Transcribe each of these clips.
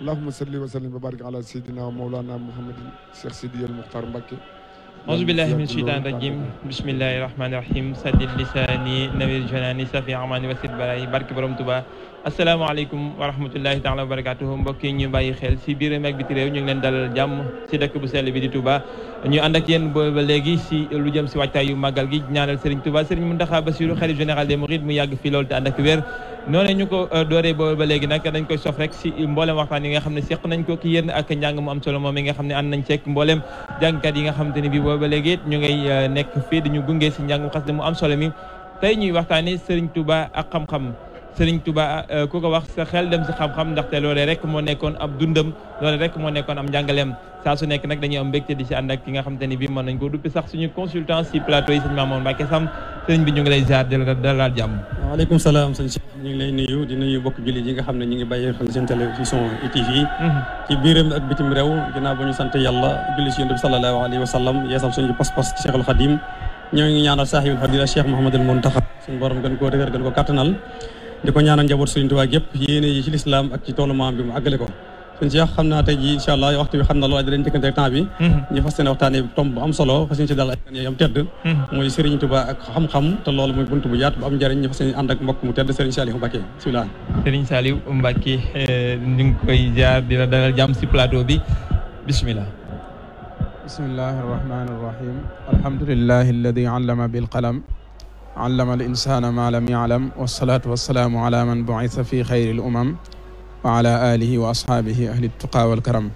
allahumma salli wa sallim wa barik ala sayyidina wa mawlana muhammadin Cheikh Sidi El Mukhtar Mbacké. auzu billahi min shaytani rajim bismillahi rahmani rahim saddid lisani nawir janani safi amani wasid baray barki borom Tuba. asalaamaaleykum wa rahmatullahi taala wa barakatuhu mbokk yi ñu bàyyi xel si biir ak biti réew ñu ngi leen dalal jàmm si dëkk bu sell bi di Touba ñu ànd ak yéen ba léegi si lu jëm si waajtaayu màggal gi ñaanal Serigne Touba Serigne Mountakha Bassirou xalif général des Mourides mu yàgg fi loolu te ànd ak wér noonu ñu ko dooree ba léegi nag dañ koy sof rek si mboolem waxtaan yi nga xam ne seq nañ ko ki yéen ak njàng mu am solo moom yi nga xam ne ànd nañ ceeg mboolem jàngkat yi nga xamante ne bi ba léegi ñu ngay nekk fii di ñu gunge si njàng mu xas mu am solo mi tey ñuy waxtaane Serigne Touba ak xam-xam Serigne Touba ku ko wax sa xel dem si xam-xam ndaxte loolee rek moo nekkoon ab dundam loolee rek moo nekkoon am njàngaleem saa su nekk nag dañuy am mbégte di si ànd ak ki nga xamante ni bii mën nañ ko duppi sax suñu consultant si plateau yi sëñ Mamour Mbacké Sam sëriñ bi ñu ngi lay ziar dalal jàmm. waaleykum salaam sëñ Cheikh ñu ngi lay nuyu di nuyu bokk jullit yi nga xam ne ñu ngi bàyyi xel seen télévision ITV ci biiram ak bitim réew ginnaaw bu ñu sant yàlla julli si yonent bi sallallahu alayhi wa sallam yeesal suñu pas-pas ci Cheikhul Khadim ñoo ngi ñaanal sahibul fadila Cheikh Mouhamadul Mountakha suñu borom gën koo dëgër gën ko kattanal di ko ñaanal njaboot Serigne Touba yëpp yéene yi ci lislaam ak ci toolu maam bi mu àggale ko sëñ Cheikh xam naa tey ji incha allah waxtu bi xam na loolu dinañ jëkkante temps bi ñu fas yéene waxtaane tomb bu am solo fas yéene ci dal ay gan am tedd muy Serigne Touba ak xam-xam te loolu muy buntu bu yaatu bu am njëriñ ñu fas yéene ànd ak mbokk mu tedd Serigne Saliou Mbacké bismillah Serigne Saliou Mbacké ñu ngi koy jaar di la dalal jàmm si plateau bi bismillah bismillahi arrahmani irrahim alhamdulillahi alladi allama bilqalam allama al insana ma lam ya'lam wassalatu wassalaamu ala man bu'itha fi xayri al umam wa ala alihi wa ashaabihi ahli tuqa wal karam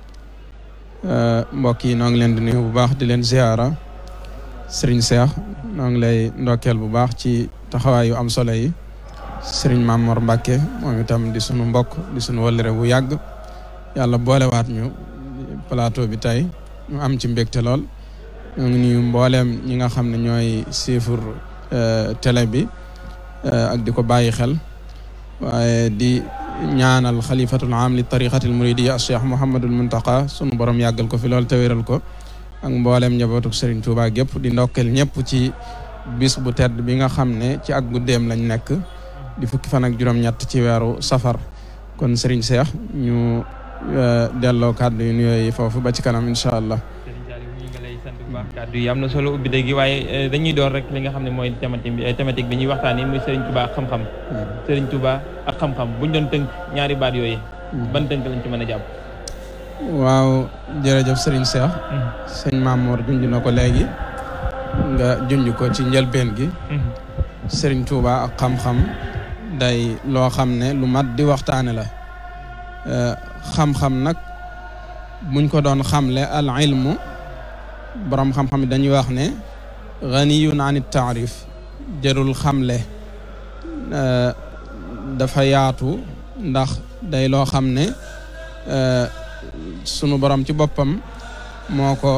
mbokk yi noo ngi leen di nuyu bu baax di leen ziyaara Serigne Cheikh noo ngi lay ndokkeel bu baax ci taxawaay yu am solo yi Serigne Mamour Mbacké moom itam di sunu mbokk di sunu wëllëre bu yàgg yàlla boolewaat ñu plateau bi tey ñu am ci mbégte lool ñoo ngi nuyu mbooleem ñi nga xam ne ñooy siifur télé bi ak di ko bàyyi xel waaye di ñaanal xalifatul aam li tariqatil muridiyya Cheikh Mouhamadul Mountakha sunu borom yàggal ko fi lool te wéral ko ak mbooleem njabootuk Serigne Touba gépp di ndokkel ñëpp ci bis bu tedd bi nga xam ne ci ak guddeem lañ nekk di fukki fan ak juróom-ñett ci weeru safar kon Serigne Cheikh ñu delloo kàddu yu nuyoo yi foofu ba ci kanam incha allah. kàddu yi am na solo ubbi gi waaye dañuy door rek li nga xam ne mooy thématique bi ñuy waxtaanee muy Serigne Touba ak xam-xam. Serigne Touba ak xam-xam buñ doon tënk ñaari baat yooyu. ban tënk lañ ci mën a jàpp. waaw jërëjëf Serigne Cheikh. sëñ Mamour junj na ko léegi nga junj ko ci njëlbeen gi. Serigne Touba ak xam-xam day loo xam ne lu mat di waxtaane la. xam-xam nag buñ ko doon xamle al ilmu borom xam-xam yi dañuy wax ne ganiyun an taarif jërul xamle dafa yaatu ndax day loo xam ne sunu borom ci boppam moo ko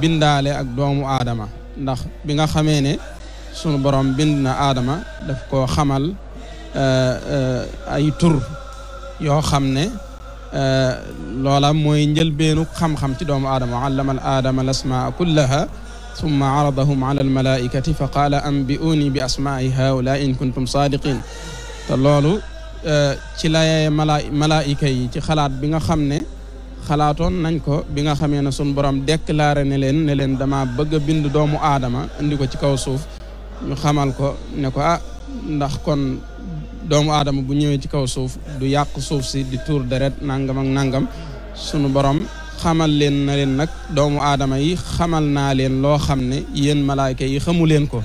bindaale ak doomu aadama ndax bi nga xamee ne sunu borom bind na aadama daf koo xamal ay tur yoo xam ne loola mooy njëlbeenu xam-xam ci doomu aadama allama al aadama al asmaa kullaha summa aradahum ala al malaikati fa qaala anbi'uni bi asmaai haula in kuntum saadiqin te loolu ci la malaayika yi ci xalaat bi nga xam ne xalaatoon nañ ko bi nga xamee ne sunu borom déclaré ne leen dama bëgg a bind doomu aadama indi ko ci kaw suuf ñu xamal ko ne ko ndax kon doomu aadama bu ñëwee ci kaw suuf du yàq suuf si di tuur deret nangam ak nangam sunu borom xamal leen na leen nag doomu aadama yi xamal naa leen loo xam ne yéen malaayka yi xamu leen ko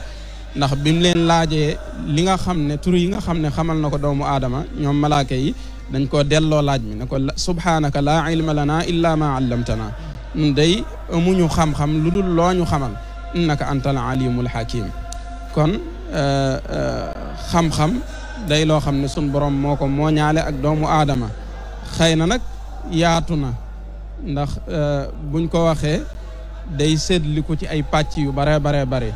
ndax bi mu leen laajee li nga xam ne tur yi nga xam ne xamal na ko doomu aadama ñoom malaayka yi dañ koo delloo laaj mi ne ko subhaanaka laa ilma lana illa ma allamtana ñun day amuñu xam-xam lu dul loo ñu xamal innaka antal alimul hakim kon xam-xam day loo xam ne sun borom moo ko mooñaale ak doomu aadama xëy na nag yaatu na ndax buñ ko waxee day séddliku ci ay pàcc yu bare bare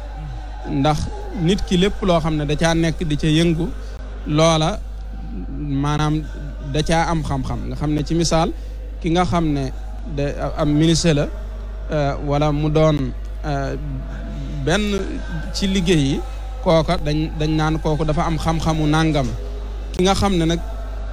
ndax nit ki lépp loo xam ne da caa nekk di ca yëngu loola maanaam da caa am xam-xam nga xam ne ci misaal ki nga xam ne da am ministre la wala mu doon benn ci liggéey yi kooka dañ naan kooku dafa am xam-xamu nàngam ki nga xam ne nag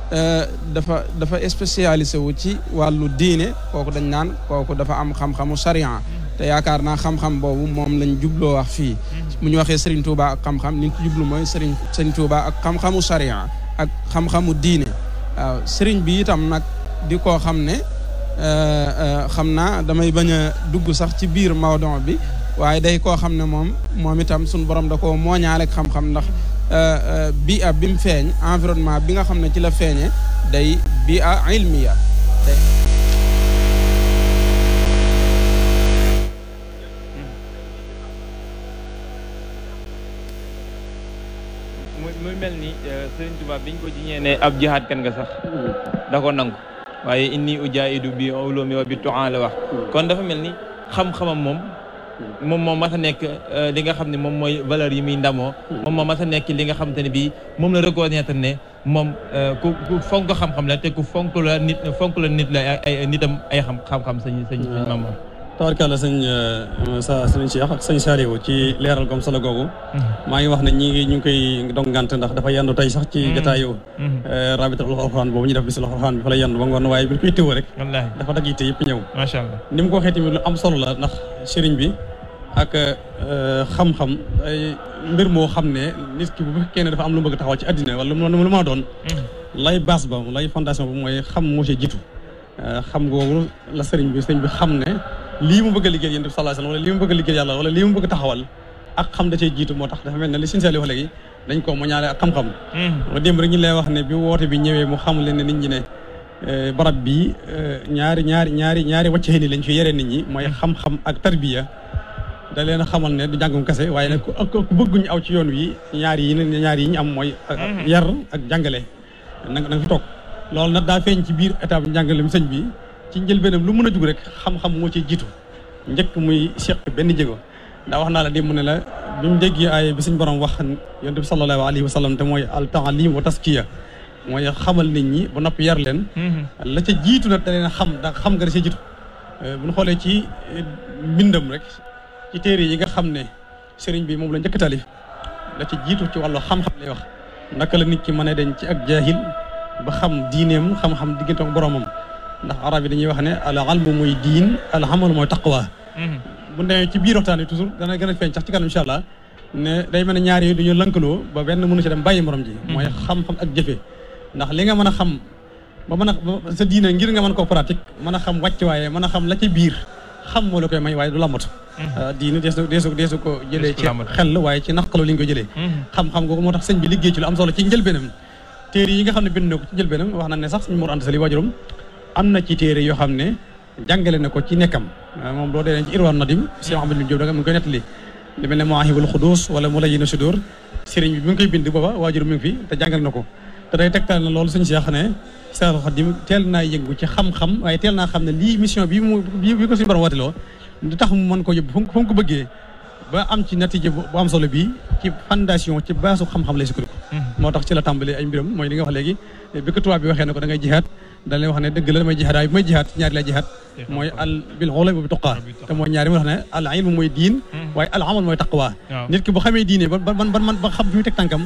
dafa spécialisé wu ci wàllu diine kooku dañ naan kooku dafa am xam-xamu sariya te yaakaar naa xam-xam boobu moom lañ jubloo wax fii bu ñu waxee Serigne Touba ak xam-xam li ñu ci jublu mooy Serigne Touba ak xam-xamu sariya ak xam-xamu diine waaw Serigne bi itam nag di koo xam ne xam naa damay bañ a dugg sax ci biir mawdon bi waaye day koo xam ne moom itam suñu borom da koo mooñaale ak xam-xam ndax bi a bi mu feeñ environnement bi nga xam ne ci la feeñe day bi a ilmiya muy mel ni Serigne Touba biñ ko jiñee ne ab jihaad kan nga sax da ko nangu waaye inni ujaahidu bi ulumi wa bi tu'a la wax kon dafa mel ni xam-xamam moom mas a nekk li nga xam ne moom mooy valeur yi muy ndamoo moom mas a nekk li nga xamante ne bii moom la reconnaître ne moom ku fonk xam-xam la te ku fonk la nit la ay nitam ay xam-xam sëñ Mamour tabarkàlla sëñ Cheikh ak sëñ Saliou ci leeral gom solo googu maa ngi wax ne ñu ngi koy dongante ndax dafa yendu tey sax ci jotaayu rabitatul alxuraan boobu ñu def bisul alxuraan bi fa la yendu ba ngoon waaye bi koy tëw rek dafa dagg yitte yëpp ñëw macha allah ni mu ko waxee tamit lu am solo la ndax sëriñ bi ak xam-xam ay mbir moo xam ne nit ki bu fekkee ne dafa am lu mu bëgg taxawal ci àddina wala lu ma doon lay base ba lay fondation ba mooy xam moo ci jiitu xam googu la sëriñ bi xam ne lii mu bëgg a liggéey yéen def sallallahu alayhi wasallam wala lii mu bëgg a liggéey yàlla wala lii mu bëgg a taxawal ak xam da cee jiitu moo tax dafa mel ne li Sëriñ Saliou wax léegi dañ ko moñaale ak xam-xam ma démb rek ñu lay wax ne bi woote bi ñëwee mu xam leen ne nit ñi ne barab bi ñaari wàcce ni lañ fi yere nit ñi mooy xam-xam ak tarbiya da leen a xamal ne du jàngum kese waaye nag ku bëgguñu aw ci yoon wi ñaar yi ñu am mooy yar ak jàngale na nga fi toog loolu nag daa feeñ ci biir état bi njàngalem sëñ bi ci njëlbeenam lu mën a jug rek xam-xam moo ci jiitu njëkk muy seq benn jéego ndax wax naa la démb ne la bi mu déggee ay bi suñ borom wax yonent bi sallallahu alayhi wa sallam te mooy al ta'lim wa taskiya mooy xamal nit ñi ba noppi yar leen la ca jiitu nag da leen a xam da xam nga da ca jiitu bu ñu xoolee ci mbindam rek ci téere yi nga xam ne sëriñ bi moom la njëkk taalif la ca jiitu ci wàllu xam-xam lay wax naka la nit ki mën a denc ci ak jaahil ba xam diineem xam-xam diggante ak boromam ndax arab yi dañuy wax ne al ilmu mooy diin al amal mooy taqwa bu demee ci biir waxtaan yi toujours dana gën a feeñ sax ci kanam incha allah ne day mel ne ñaar yi dañoo lënkaloo ba benn mënu ci dem bàyyi morom ji mooy xam-xam ak jëfe ndax li nga mën a xam ba mën a sa diine ngir nga mën koo pratique mën a xam wàcc waaye mën a xam la ci biir xam moo la koy may waaye du làmbatu diine deesu ko jëlee ci xel waaye ci naqaloo li nga ko jëlee xam-xam googu moo tax sëñ bi liggéey ci lu am solo ci njëlbeenam téere yi nga xam ne bind na ko ci njëlbeenam wax na ne sax suñu Mor Anta Sali waajuram am na ci téere yoo xam ne jàngale na ko ci nekkam moom doo dee ci Irwan Nadim Cheikh Ahmadou Diop da mu ngi koy nettali li mel ne Mawahibul Xudus wala Mulayyinu Sudur sëriñ bi mu ngi koy bind booba waajur mi ngi fi te jàngal na ko te day tegtal na loolu sëñ Cheikh ne Seexul Xadim teel naa yëngu ci xam-xam waaye teel naa xam ne lii mission bi ko suñu borom wooteloo du tax mu mën ko yóbbu fu mu ko bëggee ba am ci natiije bu am solo bii ci fondation ci baasu xam-xam lay sukkandiku moo tax ci la tàmbalee ay mbiram mooy li nga wax léegi bi ko tubaab bi waxee ne ko da ngay jihaad dañ lay wax ne dëgg la damay jihaad waaye bi may jihaad ñaari lay jihaad mooy al bil ulumi bi tuqaa te mooy ñaari mu wax ne al ilmu mooy diin waaye al amal mooy taqwa nit ki bu xamee diine ba xam fi mu teg tànkam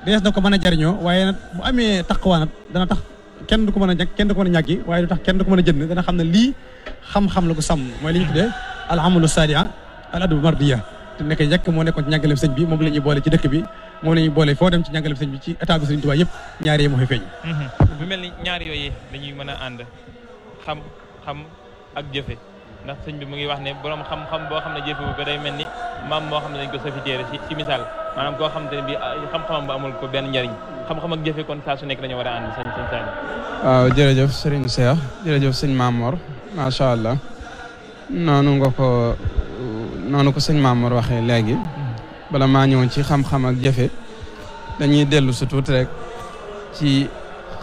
dees na ko mën a jariñoo waaye nag bu amee taqwa nag dana tax kenn du ko mën a ñàkk kenn du ko mën a ñàkki waaye du tax kenn du ko mën a jënd dana xam ne lii xam-xam la ko sàmm mooy li ñu tuddee al amalu sadia al adabu mardiya te nekk yekk moo nekkoon ci njàngaleem sëñ bi moom la ñuy boole ci dëkk bi moom la ñuy boole foo dem ci njàngaleem sëñ bi ci état bi Sëriñ Tuubaa yëpp ñaari yi moo fi feeñ bu mel ni ñaari yooyu dañuy mën a ànd xam ak jëfe ndax sëñ bi mu ngi wax ne borom xam-xam boo xam ne jëfe bu ko day mel ni maam moo xam ne dañ ko safi téere ci misaal maanaam koo xam te ne bi xam-xamam ba amul ko benn njariñ xam-xam ak jëfe kon saa su nekk dañoo war a ànd sëñ Saliou waaw jërëjëf sëriñ Cheikh jërëjëf sëñ Mamor macha allah noonu ko sëñ Mamor waxee léegi bala maa ñëw ci xam-xam ak jëfe dañuy dellu si tuuti rek ci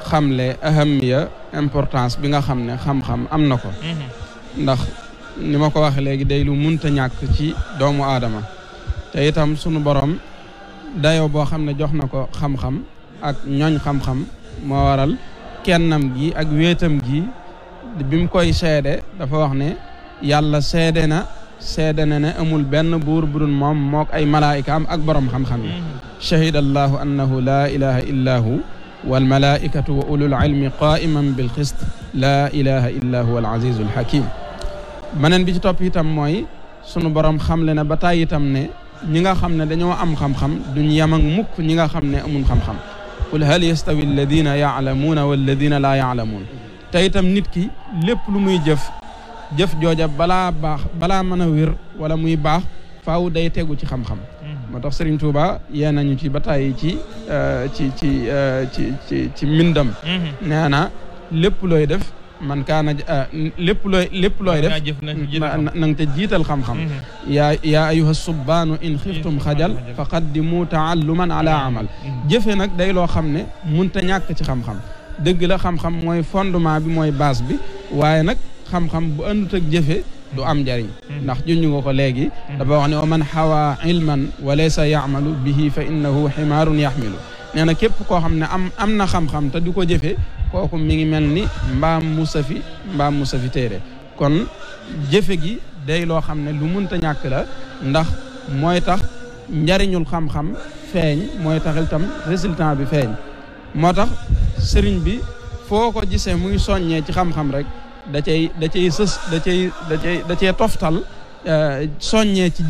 xamle ahamiya importance bi nga xam ne xam-xam am na ko ndax ni ma ko waxee léegi day lu munta ñàkk ci doomu aadama te itam sunu borom dayoo boo xam ne jox na ko xam-xam ak ñooñ xam-xam moo waral kennam gi ak wéetam gi bi mu koy seede dafa wax ne yàlla seede na ne amul benn buur bu dul moom mook ay malaayikaam ak borom xam-xam yi shahida allahu annahu laa ilaha illa hu والملائكة وأولو العلم قائما بالقسط لا إله إلا هو العزيز الحكيم beneen bi ci topp itam mooy sunu borom xamle na ba tàyyi itam ne ñi nga xam ne dañoo am xam-xam duñ yem ak mukk ñi nga xam ne amuñ xam-xam qul hal yastawi alladina yaalamuuna walladina laa yaalamuun te itam nit ki lépp lu muy jëf jooja balaa mën a wér wala muy baax faaw day tegu ci xam-xam moo tax Serigne Touba yee nañu ci ba tàyyi ci mbindam nee na lépp looy def man kaana lépp looy def na nga te jiital xam-xam yaa ayuha subbaanu in xiftum xajal fa qaddimu taalluman ala amal jëfe nag day loo xam ne munta ñàkk ci xam-xam dëgg la xam-xam mooy fondement bi mooy base bi waaye nag xam-xam bu àndut ak jëfe du am njariñ ndax junñu nga ko léegi dafa wax ne wa man xawa ilman wa laysa ya'malu bihi fa innahu ximaarun yaxmilu nee na képp koo xam ne am na xam-xam te du ko jëfe kooku mi ngi mel ni mbaam mu safi téere kon jëfe gi day loo xam ne lu munta ñàkk la ndax mooy tax njariñul xam-xam feeñ mooy tax itam résultat bi feeñ moo tax sëriñ bi foo ko gisee muy soññee ci xam-xam rek da cay toftal soññee ci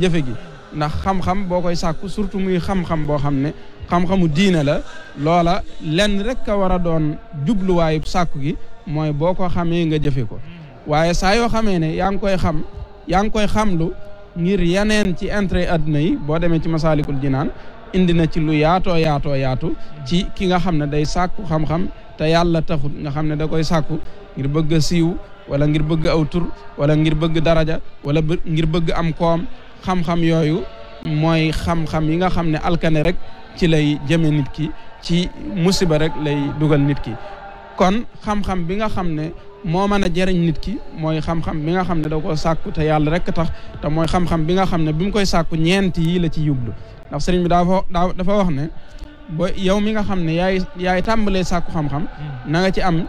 jëfe gi ndax xam-xam boo koy sàkku surtout muy xam-xam boo xam ne xam-xamu diine la loola lenn rek a war a doon jubluwaayu sàkku gi mooy boo ko xamee nga jëfe ko waaye saa yoo xamee ne yaa ngi koy xamlu ngir yeneen ci intérêt adduna yi boo demee ci Masaalikul Jinaan indi na ci lu yaatu ci ki nga xam ne day sàkku xam-xam te yàlla taxut nga xam ne da koy sàkku ngir bëgg a siiw wala ngir bëgg aw tur wala ngir bëgg daraja wala ngir bëgg am koom xam-xam yooyu mooy xam-xam yi nga xam ne alkane rek ci lay jëme nit ki ci musiba rek lay dugal nit ki kon xam-xam bi nga xam ne moo mën a jëriñ nit ki mooy xam-xam bi nga xam ne da ko sàkku te yàlla rek tax te mooy xam-xam bi nga xam ne bi mu koy sàkku ñeent yi la ci yublu ndax sëriñ bi dafa wax ne yow mi nga xam ne yaay tàmbalee sàkku xam-xam na nga ci am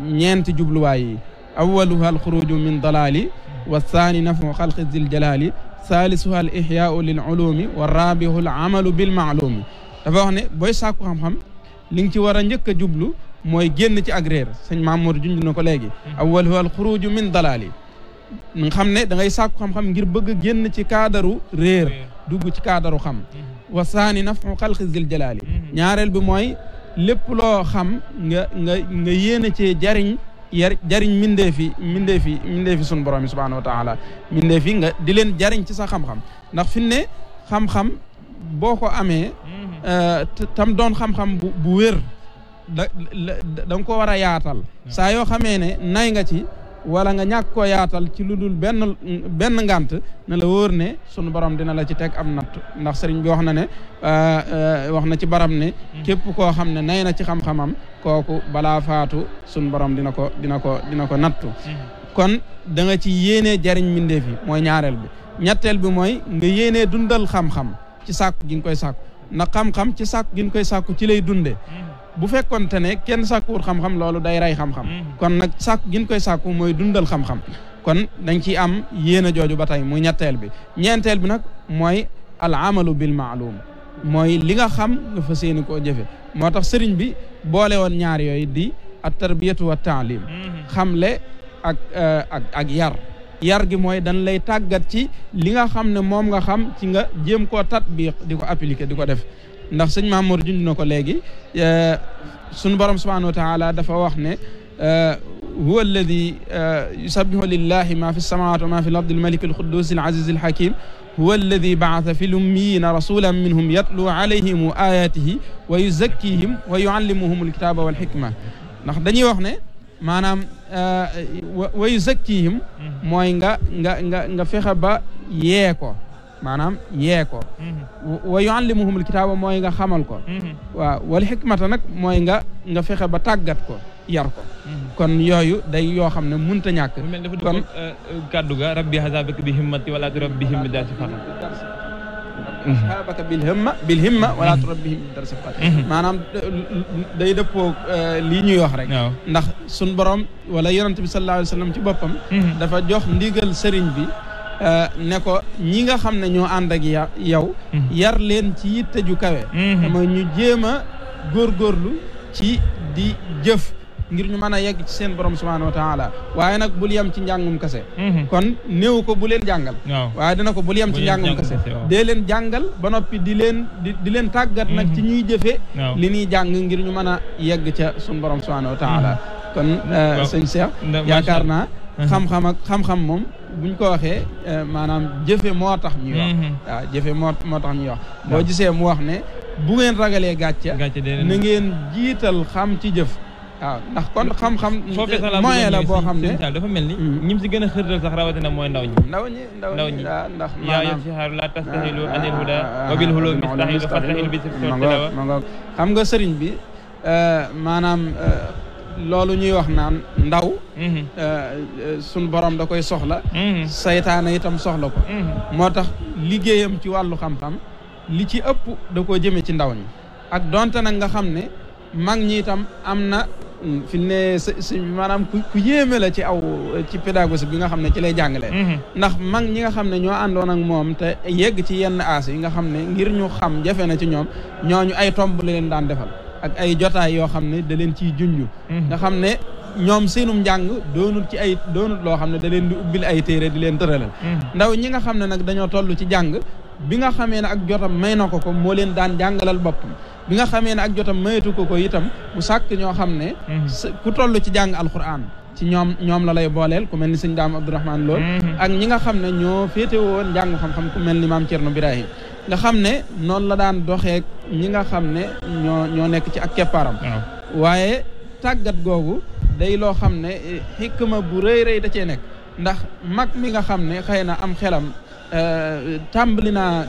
ñeenti jubluwaay yi awaluha alxuruju min dalaali wa thani nafu xalqi zil jalaali salisuha al ihyaau lil ulumi wa rabihu al amalu bil maalumi dafa wax ne booy sàkku xam-xam li nga ci war a njëkk a jublu mooy génn ci ak réer sëñ Mamour junj na ko léegi awaluha alxuruju min dalaali nga xam ne da ngay sàkku xam-xam ngir bëgg génn ci kaadaru réer dugg ci kaadaru xam wa saani nafu xalqi zil jalaali ñaareel bi mooy lépp loo xam nga yéene ci jariñ mindeefi sun borom yi subhanahu wa taala mindeefi nga di leen jariñ ci sa xam-xam ndax fi ne xam-xam boo ko amee tam doon xam-xam bu wér da nga ko war a yaatal saa yoo xamee ne nay nga ci wala nga ñàkk koo yaatal ci lu dul benn ngant na la wóor ne sunu borom dina la ci teg am natt ndax sëriñ bi wax na ci baram ne képp koo xam ne nay na ci xam-xamam kooku balaa faatu sunu borom dina ko nattu kon da nga ci yéenee jariñ mbindeef yi mooy ñaareel bi ñetteel bi mooy nga yéenee dundal xam-xam ci sàkku gi nga koy sàkku ndax xam-xam ci sàkku gi nga koy sàkku ci lay dunde bu fekkonte ne kenn sàkkuwut xam-xam loolu day rey xam-xam kon nag sàkku gin koy sàkku mooy dundal xam-xam kon dañ ciy am yéen a jooju ba tey muy ñetteel bi ñeenteel bi nag mooy al amalu bil maalum mooy li nga xam nga fas yéene koo jëfe moo tax sëriñ bi boole woon ñaar yooyu di at tarbiyatu wa taalim xamle ak yar gi mooy dañ lay tàggat ci li nga xam ne moom nga xam ci nga jéem koo tatbiq di ko appliquer di ko def ndax sëñ Mamour junj na ko léegi sunu borom subhanahu wa taala dafa wax ne huwa alladi yusabbihu lillahi ma fi samawati wa ma fi l ardi almalik alquddus alaziz alhakim huwa alladi baatha fi lummiyina rasulan minhum yatlu alayhim ayatihi wa yuzakkihim wa yuallimuhum alkitaba walhikma ndax dañuy wax ne maanaam wa yuzakkihim mooy nga fexe ba yee ko maanaam yee ko wa yuallimuhum alkitaaba mooy nga xamal ko waaw wal xikmata nag mooy nga fexe ba tàggat ko yar ko kon yooyu day yoo xam ne munta ñàkk kon kaddu ga rabbi hazabaka bi himmati wala turabbihim bi darsi faqat habaka bil himma wala turabbihim bi darsi faqat maanaam day dëppoo lii ñuy wax rek ndax sun borom wala yonent bi sallallahu alayhi wa sallam ci boppam dafa jox ndigal sëriñ bi ne ko ñi nga xam ne ñoo ànd ak yow yar leen ci yitte ju kawe mooy ñu jéem a góorgóorlu ci di jëf ngir ñu mën a yegg ci seen borom subhanahu wa taala waaye nag bul yem ci njàngum kase kon néew ko bu leen jàngal waaye dina ko bul yem ci njàngum kase dee leen jàngal ba noppi di leen tàggat nag ci ñuy jëfe li ñuy jàng ngir ñu mën a yegg ca suñu borom subhanahu wa taala kon sëñ Cheikh yaakaar naa xam-xam moom buñ ko waxee maanaam jëfe moo tax ñuy wax waaw jëfe moo tax ñuy wax boo gisee mu wax ne bu ngeen ragalee gàcce na ngeen jiital xam ci jëf waaw ndax kon xam-xam moyen la boo xam ne dafa mel ni ñim si gën a xërtal sax rawatina mooy ndaw ñi ndax yaa yo sihaaru la tastahilu anil huda wa bil hulum mistahilu fastahilu bi tilawa xam nga sëriñ bi maanaam loolu ñuy wax naan ndaw suñ borom da koy soxla saytaane itam soxla ko moo tax liggéeyam ci wàllu xam-xam li ci ëpp da koo jëme ci ndaw ñi ak donte nag nga xam ne mag ñi itam am na fi ne si maanaam ku yéeme la ci ci pédagogie bi nga xam ne ci lay jàngalee ndax mag ñi nga xam ne ñoo àndoon ak moom te yegg ci yenn aas yi nga xam ne ngir ñu xam jafe na ci ñoom ñooñu ay tomb la leen daan defal ak ay jotaay yoo xam ne da leen ciy junj nga xam ne ñoom seenum njàng doonut loo xam ne da leen di ubbil ay téere di leen tëralal ndaw ñi nga xam ne nag dañoo toll ci jàng bi nga xamee ne ak jotam may na ko moo leen daan jàngalal boppam bi nga xamee ne ak jotam mayatu ko itam bu sàkk ñoo xam ne ku toll ci jàng alquran ci ñoom la lay booleel ku mel ni sëñ Daam Abdourahmane Lo ak ñi nga xam ne ñoo féete woon njàng xam-xam ku mel ni maam Thierno Birahim nga xam ne noonu la daan doxee ñi nga xam ne ñoo nekk ci ak keppaaram waaye tàggat googu day loo xam ne xikma bu rëy da cee nekk ndax mag mi nga xam ne xëy na am xelam tàmbali naa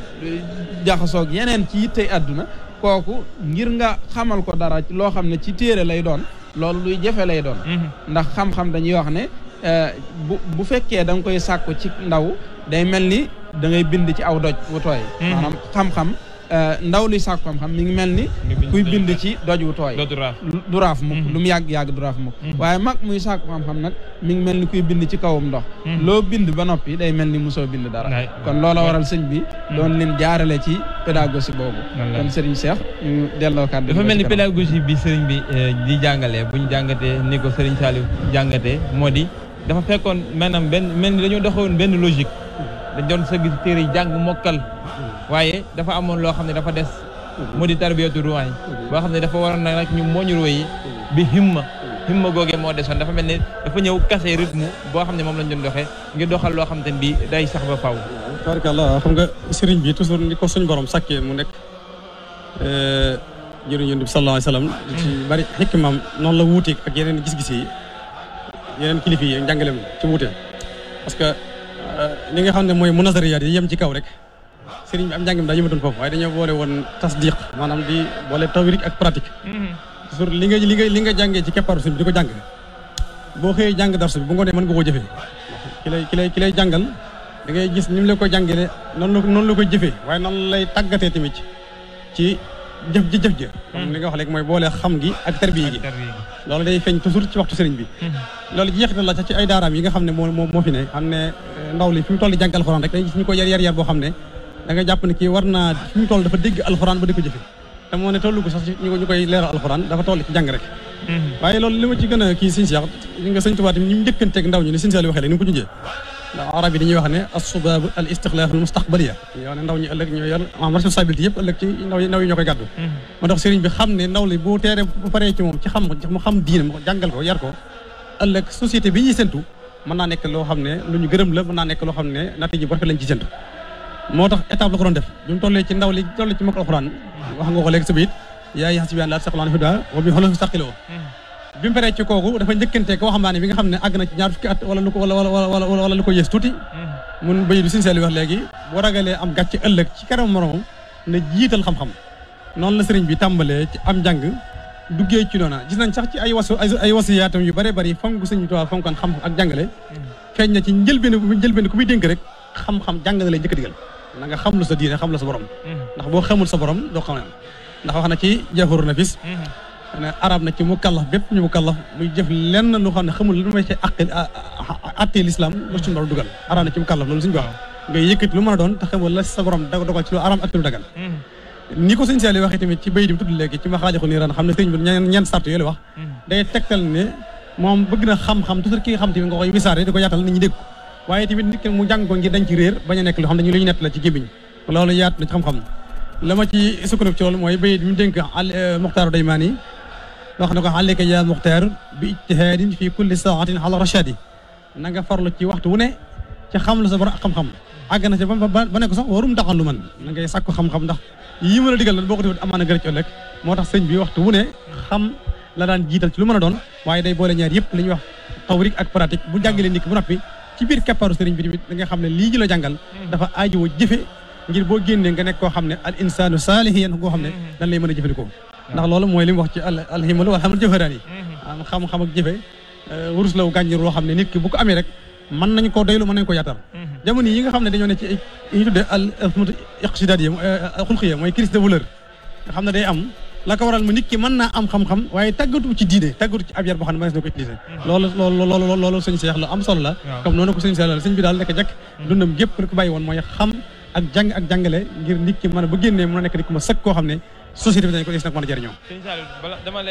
jaxasoog yeneen ci yittey àdduna kooku ngir nga xamal ko dara loo xam ne ci téere lay doon loolu luy jafe lay doon ndax xam-xam dañuy wax ne bu fekkee da nga koy sàkku ci ndaw day mel ni da ngay bind ci aw doj wu tooy maanaam xam-xam ndaw luy sàkku xam-xam mi ngi mel ni kuy bind ci doj wu tooy du raaf mukk lu mu yàgg du raaf mukk waaye mag muy sàkku xam-xam nag mi ngi mel ni kuy bind ci kawam ndox loo bind ba noppi day mel ni mosoo bind dara kon loola waral sëñ bi doon leen jaarale ci pédagogie boobu kon sëriñ Cheikh ñu delloo kàddu dafa mel ni pédagogie bi sëriñ bi di jàngalee bu ñu jàngatee ni ko sëriñ Saliou jàngatee moo di dafa fekkoon maanaam mel ni dañoo doxoon benn logique dañ doon sëgg téere yi jàng mokkal waaye dafa amoon loo xam ne dafa des moo di tarbiyatu ruwaay boo xam ne dafa waroon na nag ñu mooñu ruwaay yi bi himma googee moo desoon dafa mel ne dafa ñëw kase rythme boo xam ne moom lañ doon doxee ngir doxal loo xam te ne bii day sax ba faw tabarakallah xam nga sëriñ bi toujours ni ko suñu borom sàkkee mu nekk jëriñ Yonent bi sallallahu alayhi wa sallam ci bari xikmaam noonu la wuuteeg ak yeneen gis-gis yi yeneen kilifa yi njàngaleem ci wuute parce que li nga xam ne mooy munazariyaat yi yem ci kaw rek sëriñ bi am njàngam daa yëmatoon foofu waaye dañoo boole woon tasdiq maanaam di boole tawrik ak pratique toujours li nga jàngee ci keppaaru sëriñ bi di ko jàng boo xëyee jàng darsu bi bu ngoonee mën nga koo jëfee ki lay jàngal da ngay gis ni mu la ko jàngee noonu la koy jëfee waaye noonu lay tàggatee tamit ci jëf ji comme li nga wax léegi mooy boole xam gi ak tarbiya gi loolu day feeñ toujours ci waxtu sëriñ bi loolu jeexital la sax ci ay daaraam yi nga xam ne moo fi ne xam ne ndaw li fi mu toll di jàng alxuraan rek dañuy gis ñu ko yar boo xam ne da nga jàpp ne kii war naa fi mu toll dafa dégg alxuraan ba di ko jëfe te moo ne tollu ko sax ñu koy leeral alxuraan dafa toll ci jàng rek waaye loolu li ma ci gën a kii sëñ Cheikh li nga sëñ Tuubaa tamit ñu njëkkanteeg ndaw ñi ni sëñ Saliou waxee léegi ni mu ko junjee ndax arab yi dañuy wax ne as-subaab al istiqlaal al mustaqbaliya yoo ne ndaw ñi ëllëg ñoo yor responsabilité yëpp ëllëg ci ndaw yi ñoo koy gàddu moo tax sëriñ bi xam ne ndaw li bu teere bu paree ci moom ci mu xam diine mu jàngal ko yar ko ëllëg société bi ñuy séntu mën naa nekk loo xam ne lu ñu gërëm la mën naa nekk loo xam ne natt ji bu rafet lañ ci séntu moo tax étape la ko doon def bi mu tollee ci ndaw li toll ci mokkal alxuraan wax nga ko léegi sa biit yaa yi xasibiyaan laa taqul an huda wa bi xola saqiloo bi mu paree ci kooku dafa njëkkante ko waxambaane bi nga xam ne àgg na ci ñaar fukki at wala lu ko yées tuuti mun bay bi sincère li wax léegi boo ragalee am gàcce ëllëg ci kanam moromam na jiital xam-xam noonu la sëriñ bi tàmbalee ci am njàng duggee ci noona gis nañ sax ci ay wasiyaatam yu bare bari fonk sëriñ bi tuwaa fonkoon xam ak jàngale feeñ na ci njëlbéen ku muy dénk rek xam-xam jàngale lay njëkk digal na nga xam lu sa diine xam la sa borom ndax boo xamul sa borom doo xam ndax wax na ci Jawharu Nafis ne arab na ci mukallaf bépp ñu mukallaf muy jëf lenn lu xam ne xamul lu may ci attee l'islam lu suñu borom dugal arab na ci mukallaf loolu suñu wax ngay yëkkati lu mën a doon te xamul la sa borom dogal ci lu aram ak lu dagal ni ko sëñ Saliou waxee tamit ci bay di tudd léegi ci ma xaajako nii ran xam ne sëñ bi ñeen sart yooyu wax day tegtal ne moom bëgg na xam-xam toujours ki nga xam tamit nga koy wisaare di ko yaatal nit ñi dégg ko waaye tamit nit ki mu jàng ko ngir dañ ci réer bañ a nekk loo xam ne ñu lu ñu nett la ci gémmiñ loolu yaat na ci xam-xam la ma ci sukkandiku ci loolu mooy bay bi mu dénk Muxtaaru Daymaani wax na ko alayka ya Muxtaar bi ijtihaadin fi kulli saatin ala rashadi na nga farlu ci waxtu wu ne ci xam lu sa borom ak xam-xam àgg na ci ba ne ko sax warum taxan lu man na ngay sàkku xam-xam ndax yii mën a digal boo ko defee amaana gën a ci ëllëg moo tax sëñ bi waxtu wu ne xam la daan jiital ci lu mën a doon waaye day boole ñaar yëpp li ñuy wax théorique ak pratique bu jàngalee nit ki bu noppi ci biir keppaaru sëriñ bi tamit da nga xam ne lii ji la jàngal dafa aajowoo jëfe ngir boo génnee nga nekk koo xam ne al insaanu saalihiyan koo xam ne dañ lay mën a jëfandikoo ndax loolu mooy li mu wax ci alhimalu wal xamal jëfëraan yi am xam-xam ak jëfe wurus law gànjir loo xam ne nit ki bu ko amee rek mën nañ koo doylu mën nañ ko yaatal jamono yi nga xam ne dañoo ne ci yi ñu tuddee al iqtidaad yi xulqiya mooy crise de valeur nga xam ne day am la ko waral ma nit ki mën naa am xam-xam waaye tàggatu ci diine tàggatu ci ab yar boo xam ne mënees na ko utiliser loolu sëñ Seex lu am solo la comme noonu ko sëñ Seex la sëñ bi daal nekk jekk dundam gépp li ko bàyyi woon mooy xam ak jàng ak jàngale ngir nit ki mën a ba génnee mën a nekk nit ku ma sëkk koo xam ne société bi dañ ko gis nag mën a jëriñoo sëñ Saliou dama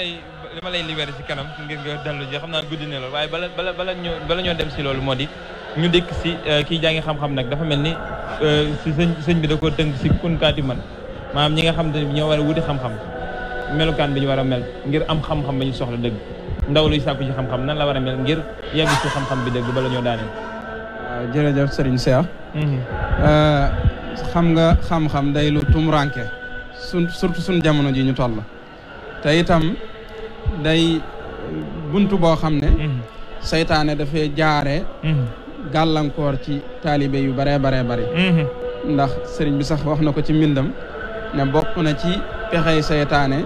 lay libéré ci kanam ngir nga dellu ji xam naa guddi ne loolu waaye bala ñoo dem si loolu moo di ñu dëkk si kii jàngi xam-xam nag dafa mel ni si sëñ bi da ko tënk si kunkaati man maanaam ñi nga xam ne ñoo war a wuti xam-xam melukaan bi ñu war a mel ngir am xam-xam ba ñu soxla dëgg ndaw luy sàkku ci xam-xam nan la war a mel ngir yegg si xam-xam bi dëgg bala ñoo daaneel. waaw jërëjëf Serigne Cheikh. xam nga xam-xam day lu tumranke surtout suñ jamono ji ñu toll te itam day buntu boo xam ne saytaane dafay jaare gàllankoor ci taalibe yu baree baree bari ndax sëriñ bi sax wax na ko ci mbindam ne bokk na ci pexey saytaane